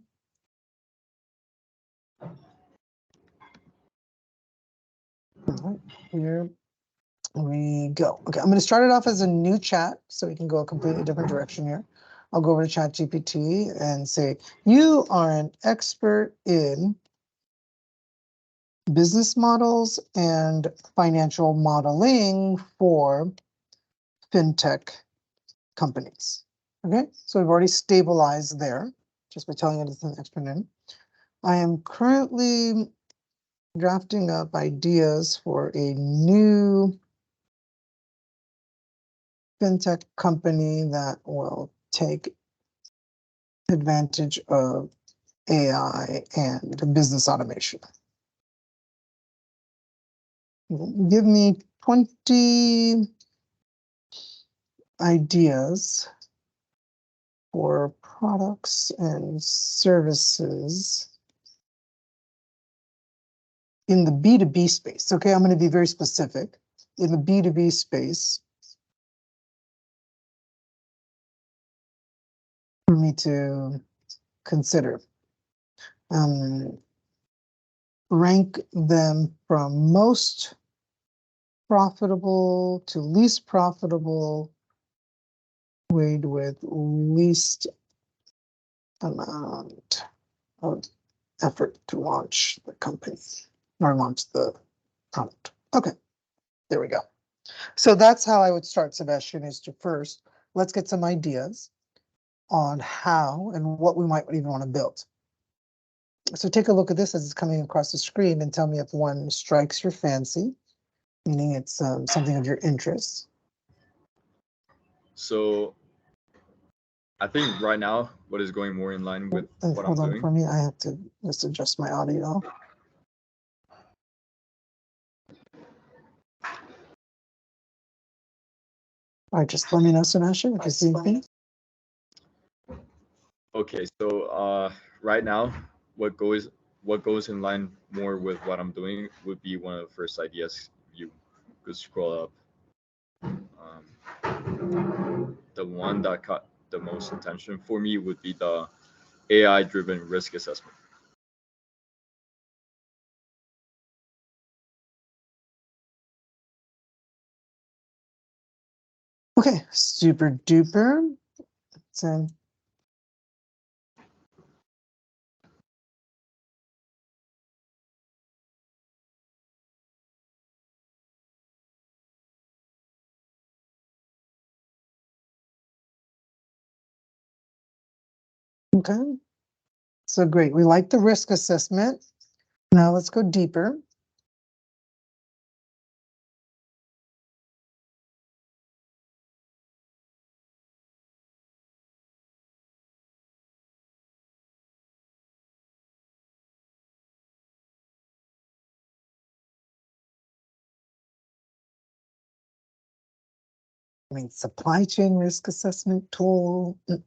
Here we go. Okay, I'm going to start it off as a new chat so we can go a completely different direction here. I'll go over to ChatGPT and say, you are an expert in business models and financial modeling for fintech companies. Okay, so we've already stabilized there just by telling it it's an expert in. I am currently drafting up ideas for a new fintech company that will take advantage of AI and business automation. Give me 20 ideas for products and services in the B2B space, okay, I'm going to be very specific. In the B2B space, for me to consider. Rank them from most profitable to least profitable, weighed with least amount of effort to launch the company or launch the product. Okay, there we go. So that's how I would start, Sebastian, is to first, let's get some ideas on how and what we might even want to build. So take a look at this as it's coming across the screen and tell me if one strikes your fancy, meaning it's something of your interest. So I think right now, what is going more in line with And what hold I'm on doing. for me, I have to just adjust my audio. All right, just let me know, Sebastian, if you see anything. Okay, so right now, what goes in line more with what I'm doing would be one of the first ideas you could scroll up. The one that caught the most attention for me would be the AI-driven risk assessment. Okay, super duper. So okay, so great. We like the risk assessment. Now let's go deeper. I mean, supply chain risk assessment tool, M&A.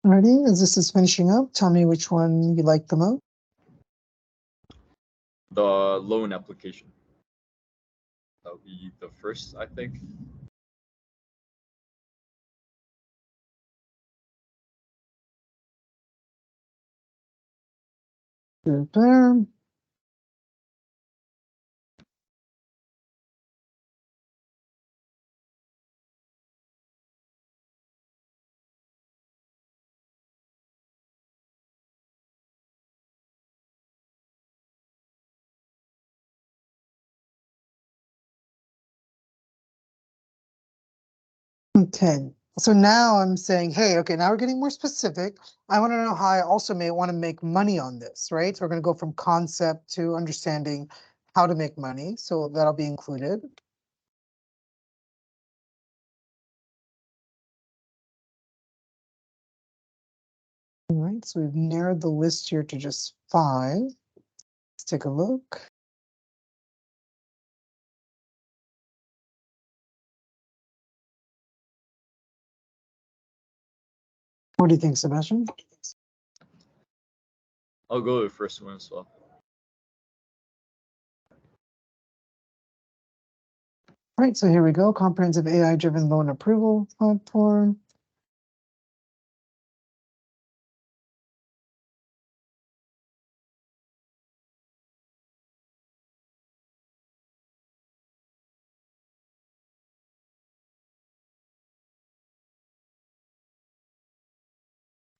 Alrighty, as this is finishing up, tell me which one you like the most. The loan application. That would be the first, I think. Super. Okay, so now I'm saying, hey, okay, now we're getting more specific. I want to know how I also may want to make money on this, right? So we're going to go from concept to understanding how to make money. So that'll be included. All right, so we've narrowed the list here to just 5. Let's take a look. What do you think, Sebastian? I'll go with the first one as well. All right, so here we go. Comprehensive AI-driven loan approval platform.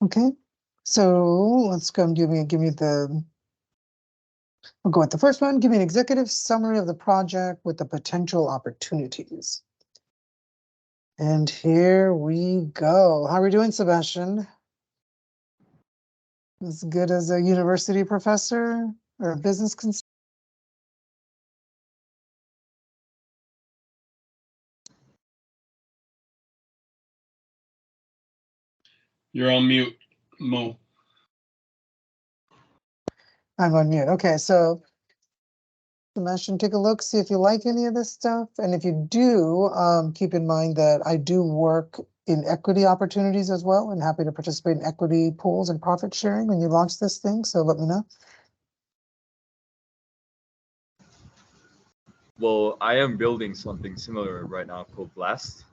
Okay, so let's go and give me the. I'll go with the first one. Give me an executive summary of the project with the potential opportunities. And here we go. How are we doing, Sebastian? As good as a university professor or a business consultant? You're on mute, Mo. I'm on mute. Okay, so Sebastian, take a look, see if you like any of this stuff. And if you do, keep in mind that I do work in equity opportunities as well, and happy to participate in equity pools and profit sharing when you launch this thing. So let me know. Well, I am building something similar right now called Blast.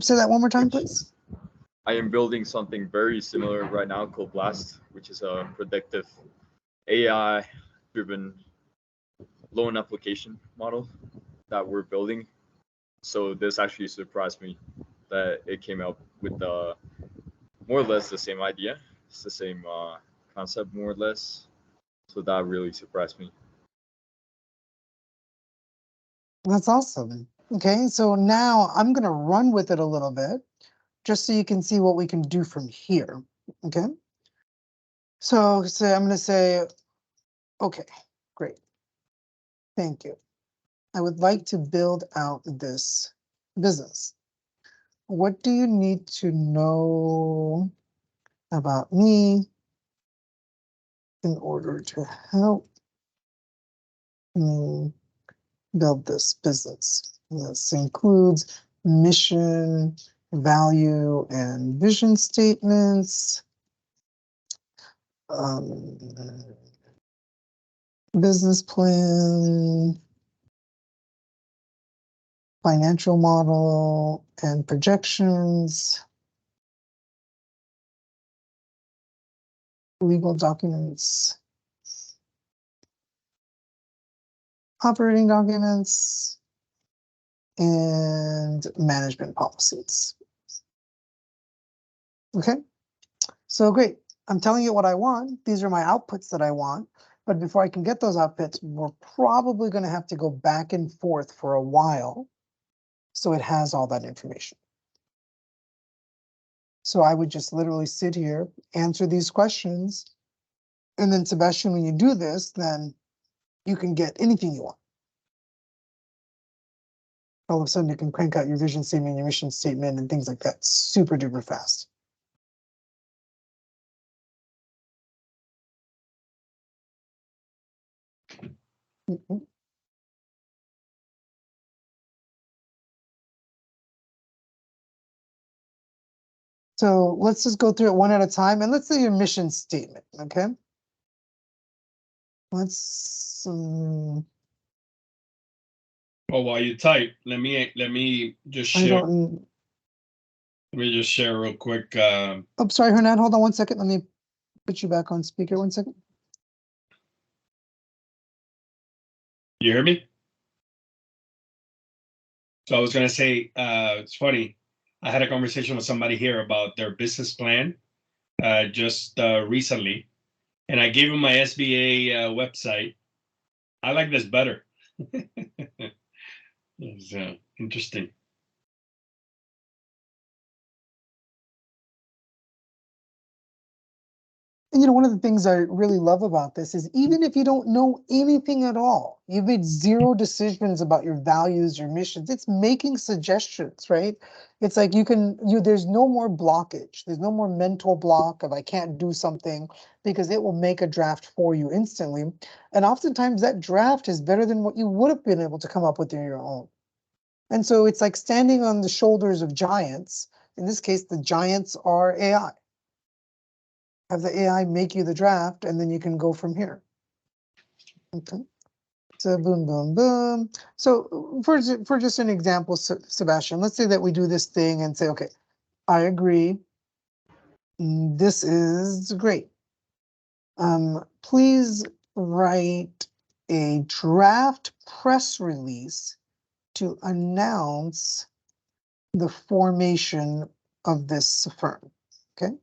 Say that one more time, please. I am building something very similar right now called Blast, which is a predictive AI-driven loan application model that we're building. So this actually surprised me that it came up with the more or less the same idea. It's the same concept, more or less. So that really surprised me. That's awesome. Okay, so now I'm going to run with it a little bit, just so you can see what we can do from here. Okay. So I'm going to say, okay, great. Thank you. I would like to build out this business. What do you need to know about me in order to help me build this business? This includes mission, value, and vision statements, business plan, financial model, and projections, legal documents, operating documents, and management policies. Okay, so great. I'm telling you what I want. These are my outputs that I want. But before I can get those outputs, we're probably going to have to go back and forth for a while, so it has all that information. So I would just literally sit here, answer these questions, and then Sebastian, when you do this, then you can get anything you want. All of a sudden you can crank out your vision statement, your mission statement, and things like that super duper fast. So let's just go through it one at a time, and let's say your mission statement, okay? Let's Well, while you type, let me just I share. don't. Let me just share real quick. Oh, sorry, Hernan, hold on one second. Let me put you back on speaker 1 second. You hear me? So I was gonna say, it's funny. I had a conversation with somebody here about their business plan just recently, and I gave them my SBA website. I like this better. It's interesting. And you know, one of the things I really love about this is even if you don't know anything at all, you've made zero decisions about your values, your missions, it's making suggestions, right? It's like there's no more blockage. There's no more mental block of I can't do something, because it will make a draft for you instantly. And oftentimes that draft is better than what you would have been able to come up with on your own. And so it's like standing on the shoulders of giants. In this case, the giants are AI. Have the AI make you the draft, and then you can go from here. Okay. So boom, boom, boom. So for just an example, Sebastian, let's say that we do this thing and say, okay, I agree. This is great. Please write a draft press release to announce the formation of this firm. Okay.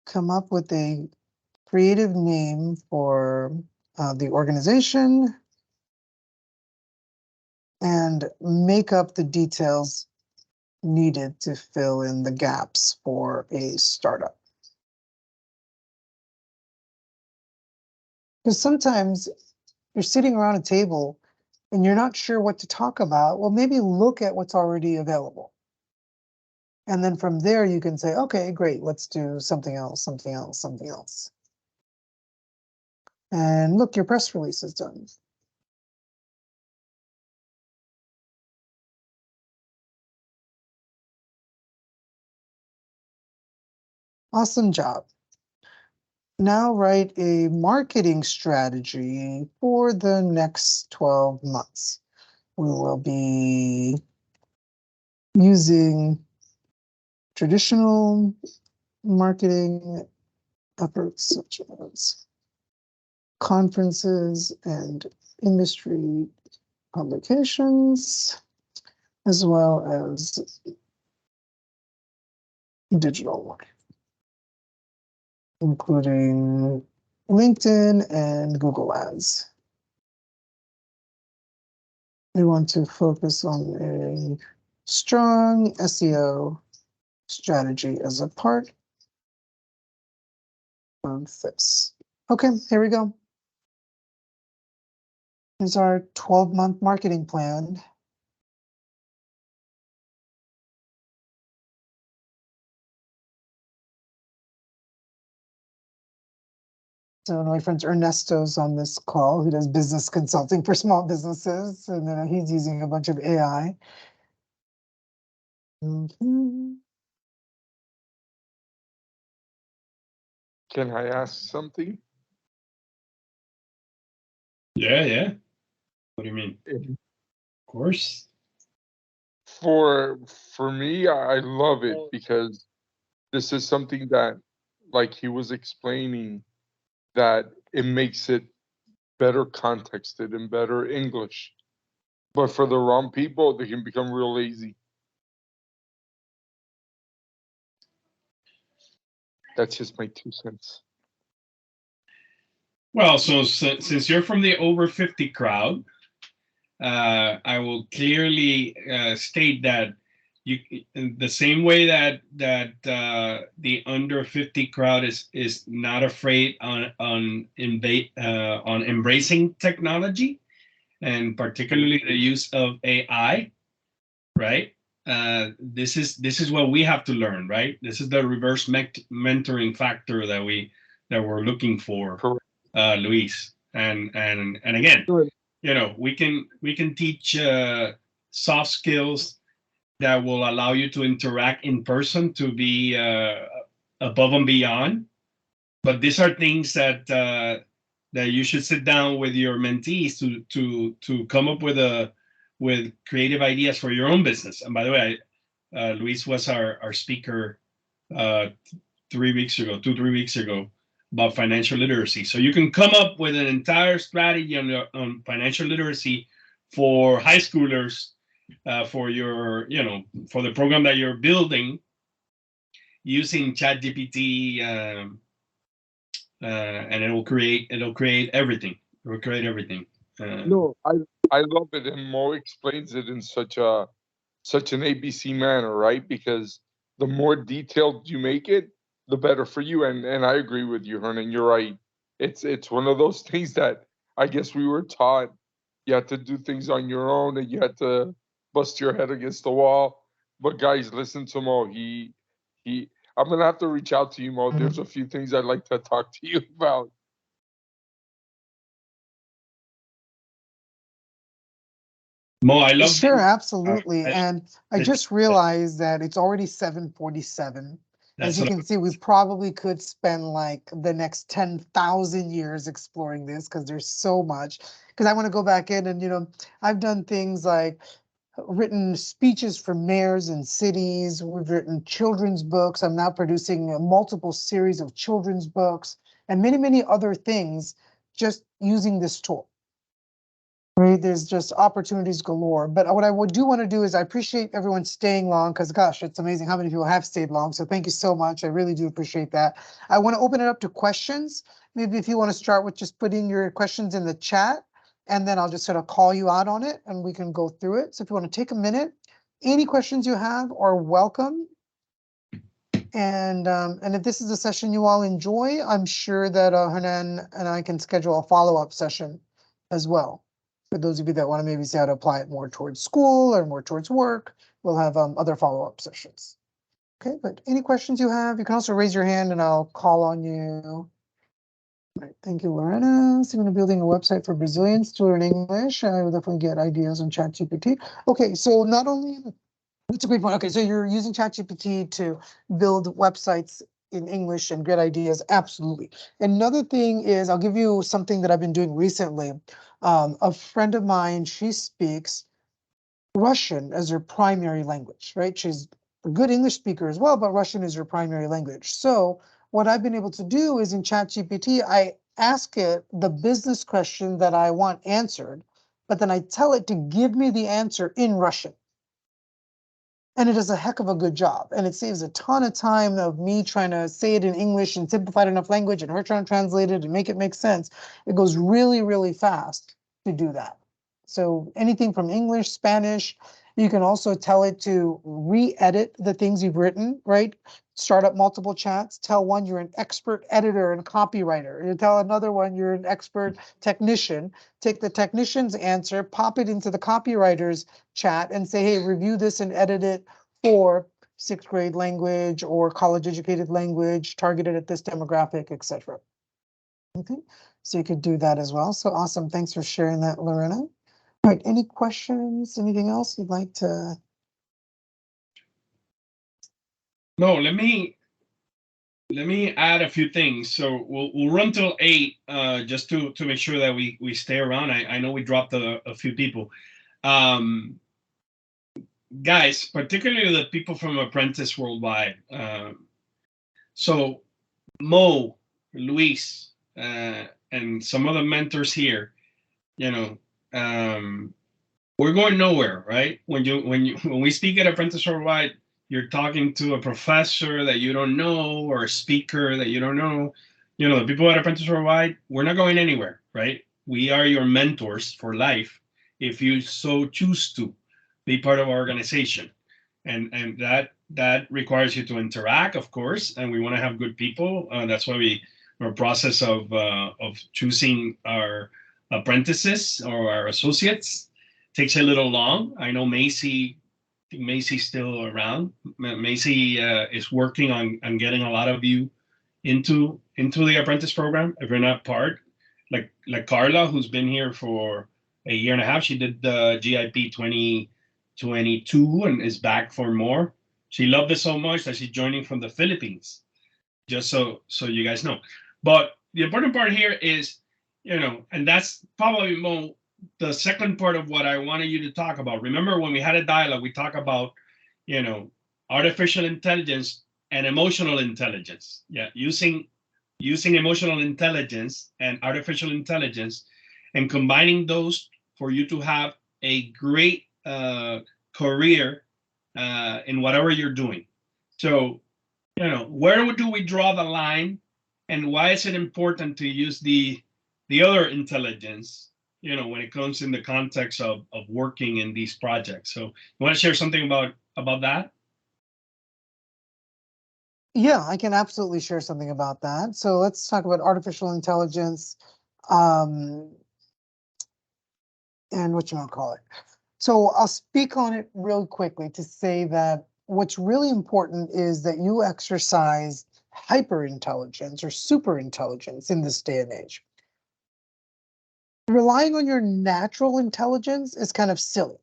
Come up with a creative name for the organization and make up the details needed to fill in the gaps for a startup. Because sometimes you're sitting around a table and you're not sure what to talk about. Well, maybe look at what's already available. And then from there, you can say, okay, great, let's do something else, something else, something else. And look, your press release is done. Awesome job. Now write a marketing strategy for the next 12 months. We will be using traditional marketing efforts such as conferences and industry publications, as well as digital marketing, including LinkedIn and Google Ads. We want to focus on a strong SEO strategy as a part of this. Okay, here we go. Here's our 12-month marketing plan. So my friend Ernesto's on this call, who does business consulting for small businesses, and then he's using a bunch of AI. Can I ask something? Yeah. What do you mean? Of Course. For me, I love it because this is something that, like he was explaining, that it makes it better contexted and better English. But for the wrong people, they can become real lazy. That's just my 2 cents. Well, so since you're from the over 50 crowd, I will clearly state that you, the same way that the under 50 crowd is not afraid on embracing technology, and particularly the use of AI, right? This is what we have to learn, right? This is the reverse mentoring factor that we're looking for, Luis. And again, we can teach soft skills that will allow you to interact in person, to be above and beyond. But these are things that that you should sit down with your mentees to come up with creative ideas for your own business. And by the way, Luis was our speaker 3 weeks ago, 3 weeks ago, about financial literacy. So you can come up with an entire strategy on financial literacy for high schoolers, for your, for the program that you're building, using ChatGPT, and it'll create everything. It will create everything. No, I love it, and Mo explains it in such an ABC manner, right? Because the more detailed you make it, the better for you. And I agree with you, Hernan. You're right. It's one of those things that I guess we were taught. You had to do things on your own, and you had to bust your head against the wall. But guys, listen to Mo. He. I'm gonna have to reach out to you, Mo. There's a few things I'd like to talk to you about. Mo, I love. Sure, absolutely. And I just realized that it's already 7:47. As you can see, we probably could spend like the next 10,000 years exploring this, because there's so much. Because I want to go back in and, I've done things like written speeches for mayors and cities. We've written children's books. I'm now producing a multiple series of children's books and many, many other things just using this tool. Right, there's just opportunities galore. But what I do want to do is I appreciate everyone staying long, because gosh, it's amazing how many people have stayed long. So thank you so much. I really do appreciate that. I want to open it up to questions. Maybe if you want to start with just putting your questions in the chat, and then I'll just sort of call you out on it and we can go through it. So if you want to take a minute, any questions you have are welcome. And if this is a session you all enjoy, I'm sure that Hernan and I can schedule a follow-up session as well. For those of you that want to maybe see how to apply it more towards school or more towards work, we'll have other follow-up sessions. Okay, but any questions you have, you can also raise your hand and I'll call on you. All right, thank you, Lorena. So I'm building a website for Brazilians to learn English. I will definitely get ideas on ChatGPT. Okay, so not only, that's a great point. Okay, so you're using ChatGPT to build websites in English and get ideas, absolutely. Another thing is, I'll give you something that I've been doing recently. A friend of mine, she speaks Russian as her primary language, right? She's a good English speaker as well, but Russian is her primary language. So what I've been able to do is in ChatGPT, I ask it the business question that I want answered, but then I tell it to give me the answer in Russian. And it does a heck of a good job. And it saves a ton of time of me trying to say it in English and simplified enough language and her trying to translate it and make it make sense. It goes really, really fast to do that. So anything from English, Spanish, you can also tell it to re-edit the things you've written, right? Start up multiple chats. Tell one you're an expert editor and copywriter. You tell another one you're an expert technician. Take the technician's answer, pop it into the copywriter's chat and say, hey, review this and edit it for 6th grade language or college educated language targeted at this demographic, etc. Okay, so you could do that as well. So awesome. Thanks for sharing that, Lorena. All right, any questions? Anything else you'd like to? No, let me add a few things. So we'll run till 8, just to make sure that we stay around. I know we dropped a few people. Guys, particularly the people from Apprentice Worldwide. So Mo, Luis, and some other mentors here, you know, we're going nowhere, right? When we speak at Apprentice Worldwide, you're talking to a professor that you don't know or a speaker that you don't know. You know, the people at Apprentice Worldwide, we're not going anywhere, right? We are your mentors for life if you so choose to be part of our organization. And that requires you to interact, of course, and we want to have good people. That's why we're in a process of choosing our apprentices or our associates. Takes a little long. I know Macy's still around. Macy is working on getting a lot of you into the apprentice program. If you're not part, like Carla, who's been here for a year and a half, she did the GIP 2022 and is back for more. She loved it so much that she's joining from the Philippines. Just so you guys know. But the important part here is, you know, and that's probably more the second part of what I wanted you to talk about. Remember when we had a dialogue, we talked about, you know, artificial intelligence and emotional intelligence. Yeah, using emotional intelligence and artificial intelligence and combining those for you to have a great career in whatever you're doing. So, you know, where do we draw the line, and why is it important to use the other intelligence, you know, when it comes in the context of working in these projects? So you want to share something about that? Yeah, I can absolutely share something about that. So let's talk about artificial intelligence and what you want to call it. So I'll speak on it real quickly to say that what's really important is that you exercise hyperintelligence or super intelligence in this day and age. Relying on your natural intelligence is kind of silly,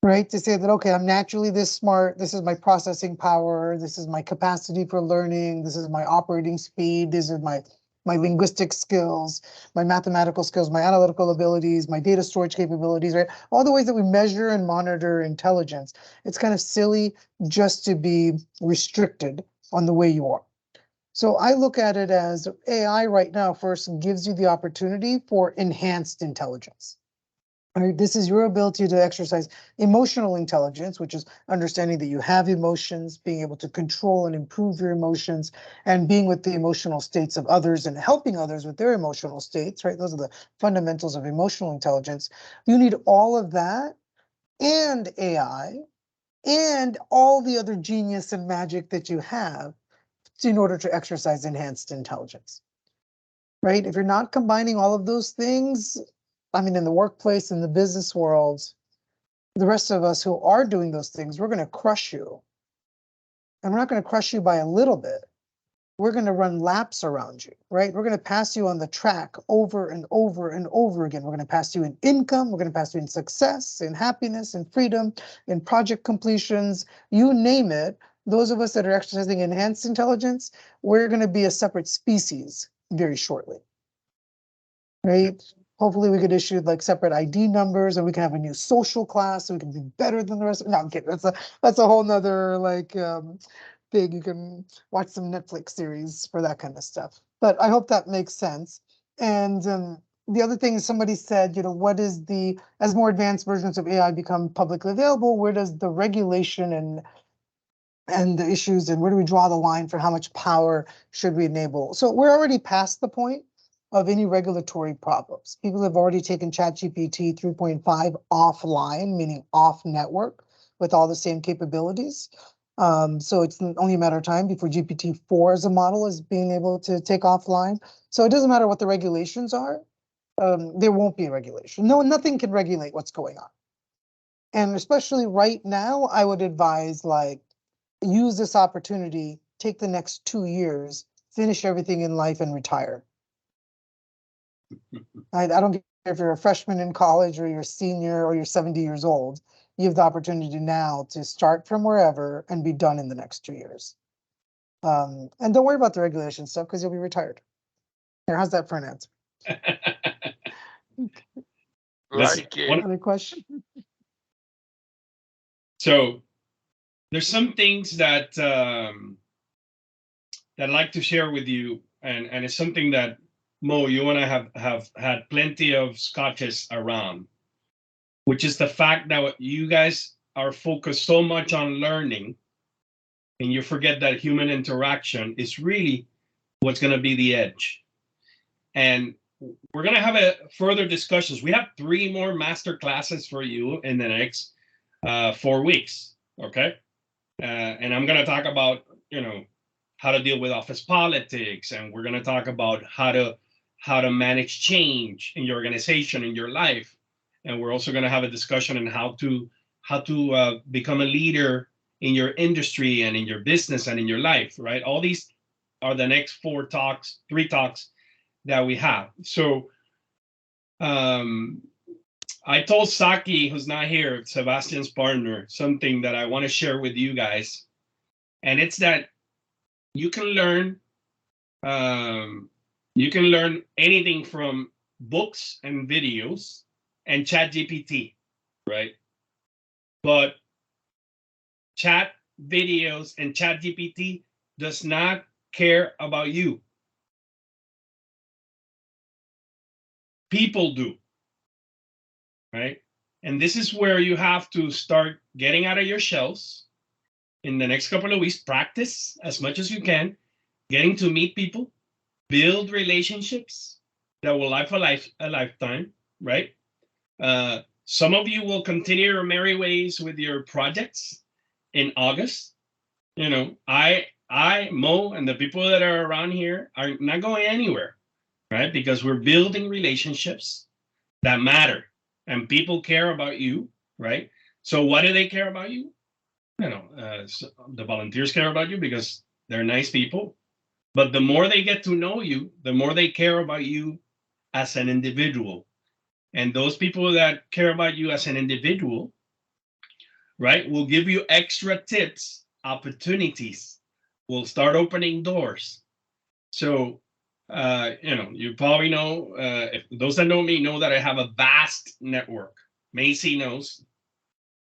right? To say that, okay, I'm naturally this smart, this is my processing power, this is my capacity for learning, this is my operating speed, this is my linguistic skills, my mathematical skills, my analytical abilities, my data storage capabilities, right? All the ways that we measure and monitor intelligence. It's kind of silly just to be restricted on the way you are. So I look at it as AI right now first gives you the opportunity for enhanced intelligence. All right, this is your ability to exercise emotional intelligence, which is understanding that you have emotions, being able to control and improve your emotions, and being with the emotional states of others and helping others with their emotional states, right? Those are the fundamentals of emotional intelligence. You need all of that and AI and all the other genius and magic that you have in order to exercise enhanced intelligence, right? If you're not combining all of those things, I mean, in the workplace, in the business world, the rest of us who are doing those things, we're going to crush you. And we're not going to crush you by a little bit. We're going to run laps around you, right? We're going to pass you on the track over and over and over again. We're going to pass you in income. We're going to pass you in success, in happiness, in freedom, in project completions, you name it. those of us that are exercising enhanced intelligence, we're going to be a separate species very shortly. Right? Hopefully we could issue like separate ID numbers, and we can have a new social class so we can be better than the rest. No, I'm kidding. That's a whole nother like thing. You can watch some Netflix series for that kind of stuff. But I hope that makes sense. And the other thing is, somebody said, you know, what is as more advanced versions of AI become publicly available, where does the regulation and the issues, and where do we draw the line for how much power should we enable? So we're already past the point of any regulatory problems. People have already taken ChatGPT 3.5 offline, meaning off network, with all the same capabilities. So it's only a matter of time before GPT-4 as a model is being able to take offline. So it doesn't matter what the regulations are. There won't be a regulation. Nothing can regulate what's going on. And especially right now, I would advise, like, use this opportunity, take the next 2 years, finish everything in life and retire. I don't care if you're a freshman in college or you're a senior or you're 70 years old. You have the opportunity now to start from wherever and be done in the next 2 years. And don't worry about the regulation stuff because you'll be retired. Here, how's that for an answer? Like it. Another question? So there's some things that that I'd like to share with you, and it's something that Mo, you and I have had plenty of scotches around, which is the fact that you guys are focused so much on learning, and you forget that human interaction is really what's going to be the edge. And we're going to have further discussions. We have 3 more master classes for you in the next 4 weeks, okay? And I'm going to talk about, you know, how to deal with office politics, and we're going to talk about how to manage change in your organization, in your life. And we're also going to have a discussion on how to become a leader in your industry and in your business and in your life, right? All these are the next 3 talks that we have. So I told Saki, who's not here, Sebastian's partner, something that I want to share with you guys. And it's that you can learn anything from books and videos and ChatGPT, right? But chat videos and ChatGPT does not care about you. People do, right? And this is where you have to start getting out of your shells in the next couple of weeks. Practice as much as you can, getting to meet people, build relationships that will last a lifetime, right? Some of you will continue your merry ways with your projects in August. You know, I, Mo, and the people that are around here are not going anywhere, right? Because we're building relationships that matter, and people care about you, right? So why do they care about you? You know, so the volunteers care about you because they're nice people. But the more they get to know you, the more they care about you as an individual. And those people that care about you as an individual, right, will give you extra tips, opportunities, will start opening doors. So, you know, you probably know, if those that know me know that I have a vast network. Macy knows,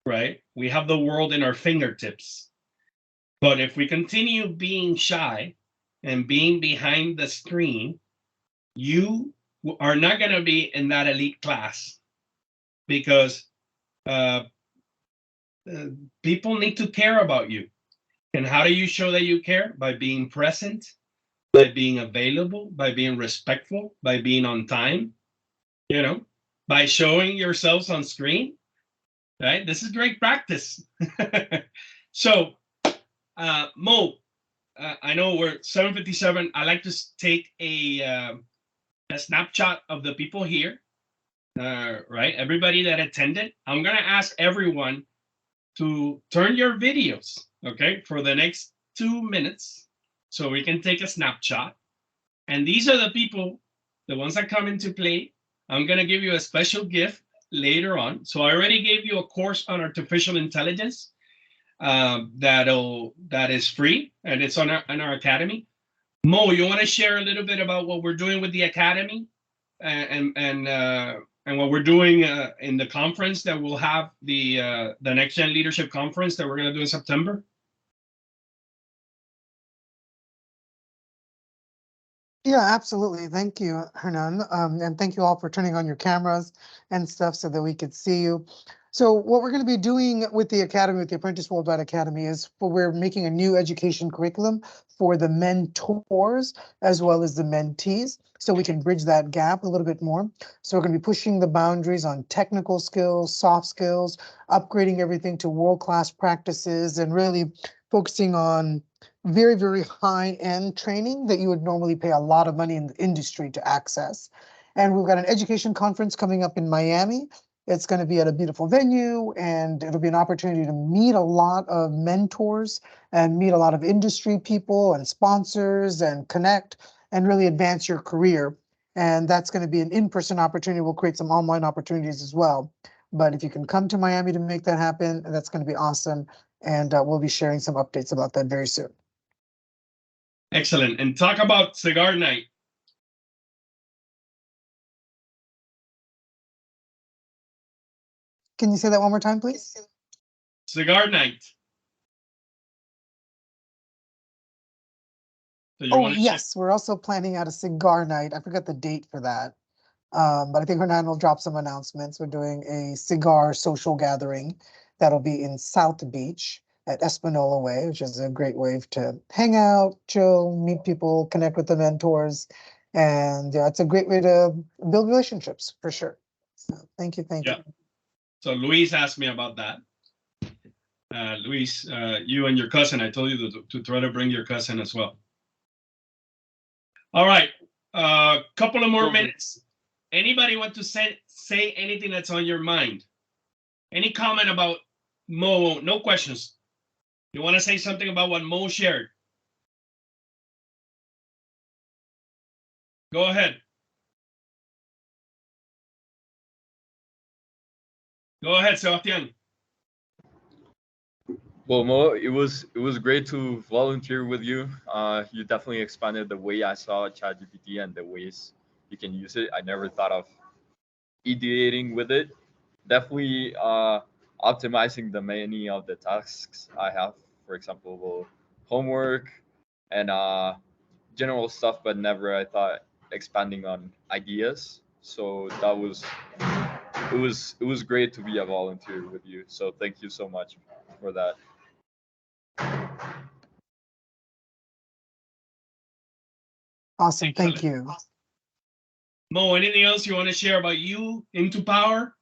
right? We have the world in our fingertips. But if we continue being shy and being behind the screen, you are not going to be in that elite class, because people need to care about you. And how do you show that you care? By being present, by being available, by being respectful, by being on time, you know, by showing yourselves on screen, right? This is great practice. So, Mo, I know we're 7:57. I like to take a snapshot of the people here, right? Everybody that attended. I'm going to ask everyone to turn your videos, okay, for the next 2 minutes so we can take a snapshot. And these are the people, the ones that come into play. I'm going to give you a special gift later on. So I already gave you a course on artificial intelligence. that is free, and it's on our academy. Mo, you want to share a little bit about what we're doing with the academy and what we're doing in the conference that we'll have, the Next Gen Leadership Conference that we're going to do in September? Yeah, absolutely. Thank you, Hernan. And thank you all for turning on your cameras and stuff so that we could see you. So what we're going to be doing with the Academy, with the Apprentice Worldwide Academy, is we're making a new education curriculum for the mentors as well as the mentees, so we can bridge that gap a little bit more. So we're going to be pushing the boundaries on technical skills, soft skills, upgrading everything to world-class practices, and really focusing on very, very high-end training that you would normally pay a lot of money in the industry to access. And we've got an education conference coming up in Miami. It's going to be at a beautiful venue, and it'll be an opportunity to meet a lot of mentors and meet a lot of industry people and sponsors and connect and really advance your career. And that's going to be an in-person opportunity. We'll create some online opportunities as well. But if you can come to Miami to make that happen, that's going to be awesome. And we'll be sharing some updates about that very soon. Excellent. And talk about cigar night. Can you say that one more time, please? Cigar night. So Oh, yes, we're also planning out a cigar night. I forgot the date for that. But I think Hernan will drop some announcements. We're doing a cigar social gathering that'll be in South Beach at Espanola Way, which is a great way to hang out, chill, meet people, connect with the mentors. And yeah, it's a great way to build relationships for sure. So thank you, thank you. So Luis asked me about that. Luis, you and your cousin, I told you to try to bring your cousin as well. All right, couple of more minutes. Anybody want to say anything that's on your mind? Any comment about Mo? No questions. You want to say something about what Mo shared? Go ahead. Go ahead, Sebastian. Well, Mo, it was great to volunteer with you. You definitely expanded the way I saw ChatGPT and the ways you can use it. I never thought of ideating with it. Definitely optimizing the many of the tasks I have. For example, homework and general stuff, but never I thought expanding on ideas. So that was it was great to be a volunteer with you. So thank you so much for that. Awesome, thank you. Mo, anything else you want to share about you into power?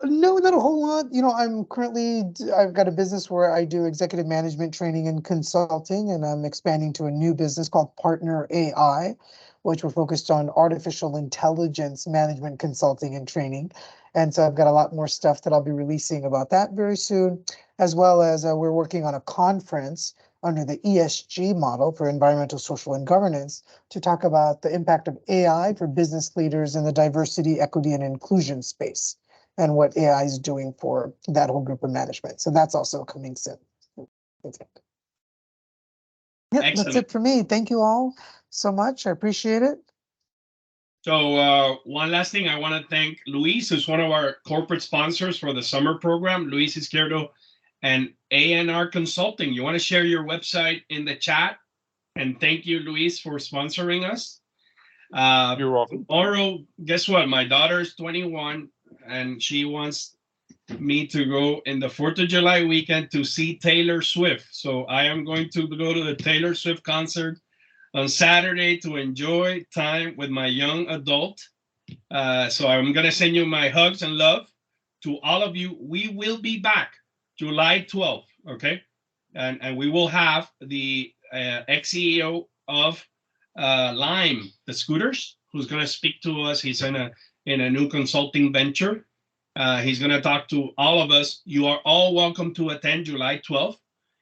No, not a whole lot. You know, I've got a business where I do executive management training and consulting, and I'm expanding to a new business called Partner AI, which we're focused on artificial intelligence management consulting and training. And so I've got a lot more stuff that I'll be releasing about that very soon, as well as we're working on a conference under the ESG model for environmental, social, and governance to talk about the impact of AI for business leaders in the diversity, equity, and inclusion space and what AI is doing for that whole group of management. So that's also coming soon. That's it. Yep, that's it for me. Thank you all so much. I appreciate it. So one last thing, I want to thank Luis, who's one of our corporate sponsors for the summer program, Luis Izquierdo and ANR Consulting. You want to share your website in the chat? And thank you, Luis, for sponsoring us. You're welcome. Tomorrow, guess what? My daughter is 21, and she wants me to go in the 4th of July weekend to see Taylor Swift. So I am going to go to the Taylor Swift concert on Saturday to enjoy time with my young adult. So I'm going to send you my hugs and love to all of you. We will be back July 12th, okay? And we will have the ex-CEO of Lime, the scooters, who's going to speak to us. He's in a new consulting venture. He's going to talk to all of us. You are all welcome to attend July 12th.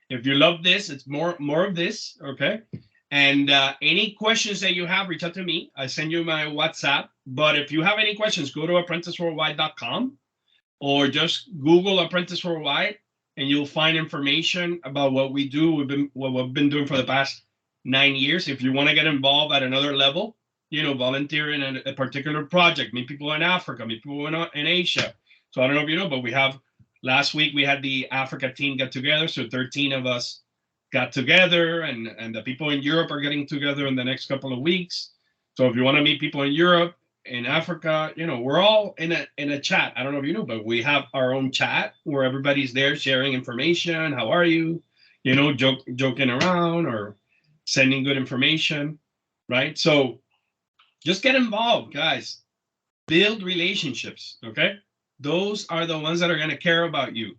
If you love this, it's more of this, okay? And any questions that you have, reach out to me. I send you my WhatsApp. But if you have any questions, go to apprenticeworldwide.com. or just Google Apprentice Worldwide, and you'll find information about what we do. What we've been doing for the past 9 years. If you want to get involved at another level, volunteer in a particular project, meet people in Africa, meet people in Asia. So I don't know if you know, but last week we had the Africa team get together. So 13 of us got together, and the people in Europe are getting together in the next couple of weeks. So if you want to meet people in Europe, in Africa, we're all in a chat. I don't know if you know, but we have our own chat where everybody's there sharing information. How are you? Joking around or sending good information, right? So just get involved, guys. Build relationships, okay? Those are the ones that are going to care about you.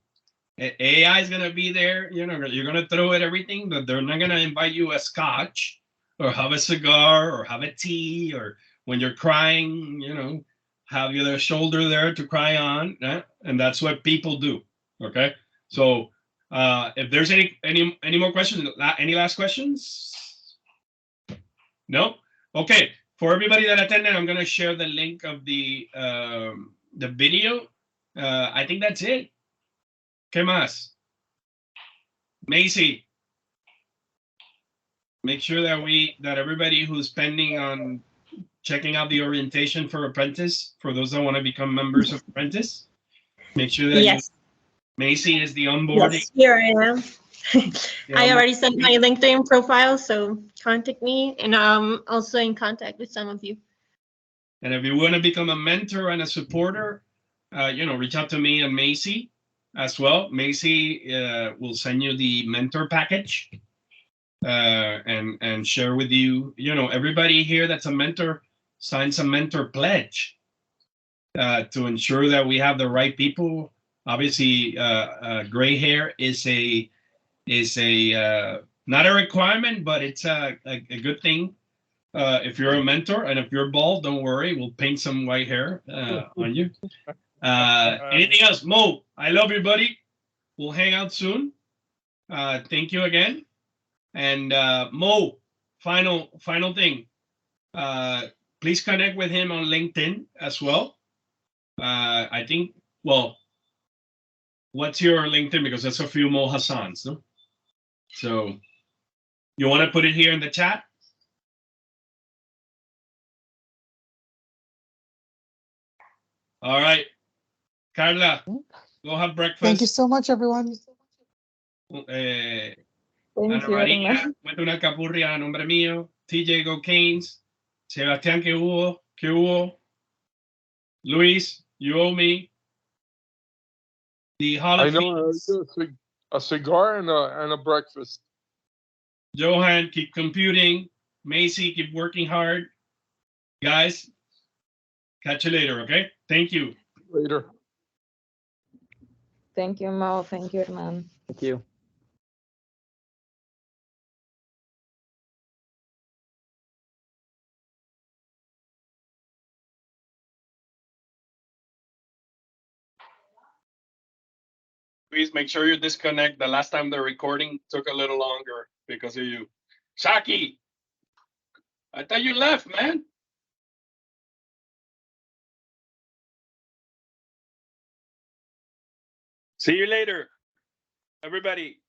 AI is going to be there. You're going to throw it everything, but they're not going to invite you a scotch or have a cigar or have a tea, or when you're crying, have your shoulder there to cry on. And that's what people do, okay? So if there's any more questions, any last questions? No? Okay. For everybody that attended, I'm going to share the link of the video. I think that's it. ¿Qué más? Macy, make sure that everybody who's pending on checking out the orientation for Apprentice, for those that want to become members of Apprentice, make sure that Yes. Macy is the onboarding. Yes, here I am. I already sent my LinkedIn profile, so contact me, and I'm also in contact with some of you. And if you want to become a mentor and a supporter, reach out to me and Macy as well. Macy will send you the mentor package and share with you. Everybody here that's a mentor signs a mentor pledge to ensure that we have the right people. Obviously, gray hair is a not a requirement, but it's a good thing. If you're a mentor, and if you're bald, don't worry, we'll paint some white hair on you. Anything else? Mo, I love you, buddy. We'll hang out soon. Thank you again. And Mo, final thing. Please connect with him on LinkedIn as well. I think, well, what's your LinkedIn? Because that's a few Mo HAsans, no? So you want to put it here in the chat? All right. Carla, go have breakfast. Thank you so much, everyone. Thank Ana you, María, hermano. cuenta una capurria a nombre mío. TJ Go Canes. Sebastián, ¿qué hubo? ¿Qué hubo? Luis, you owe me. The Hall I of know Fame. a cigar and a breakfast. Johan, keep computing. Macy, keep working hard. Guys, catch you later, okay? Thank you. Later. Thank you, Mo. Thank you, hermano. Thank you. Please make sure you disconnect. The last time the recording took a little longer because of you. Shaki, I thought you left, man. See you later, everybody.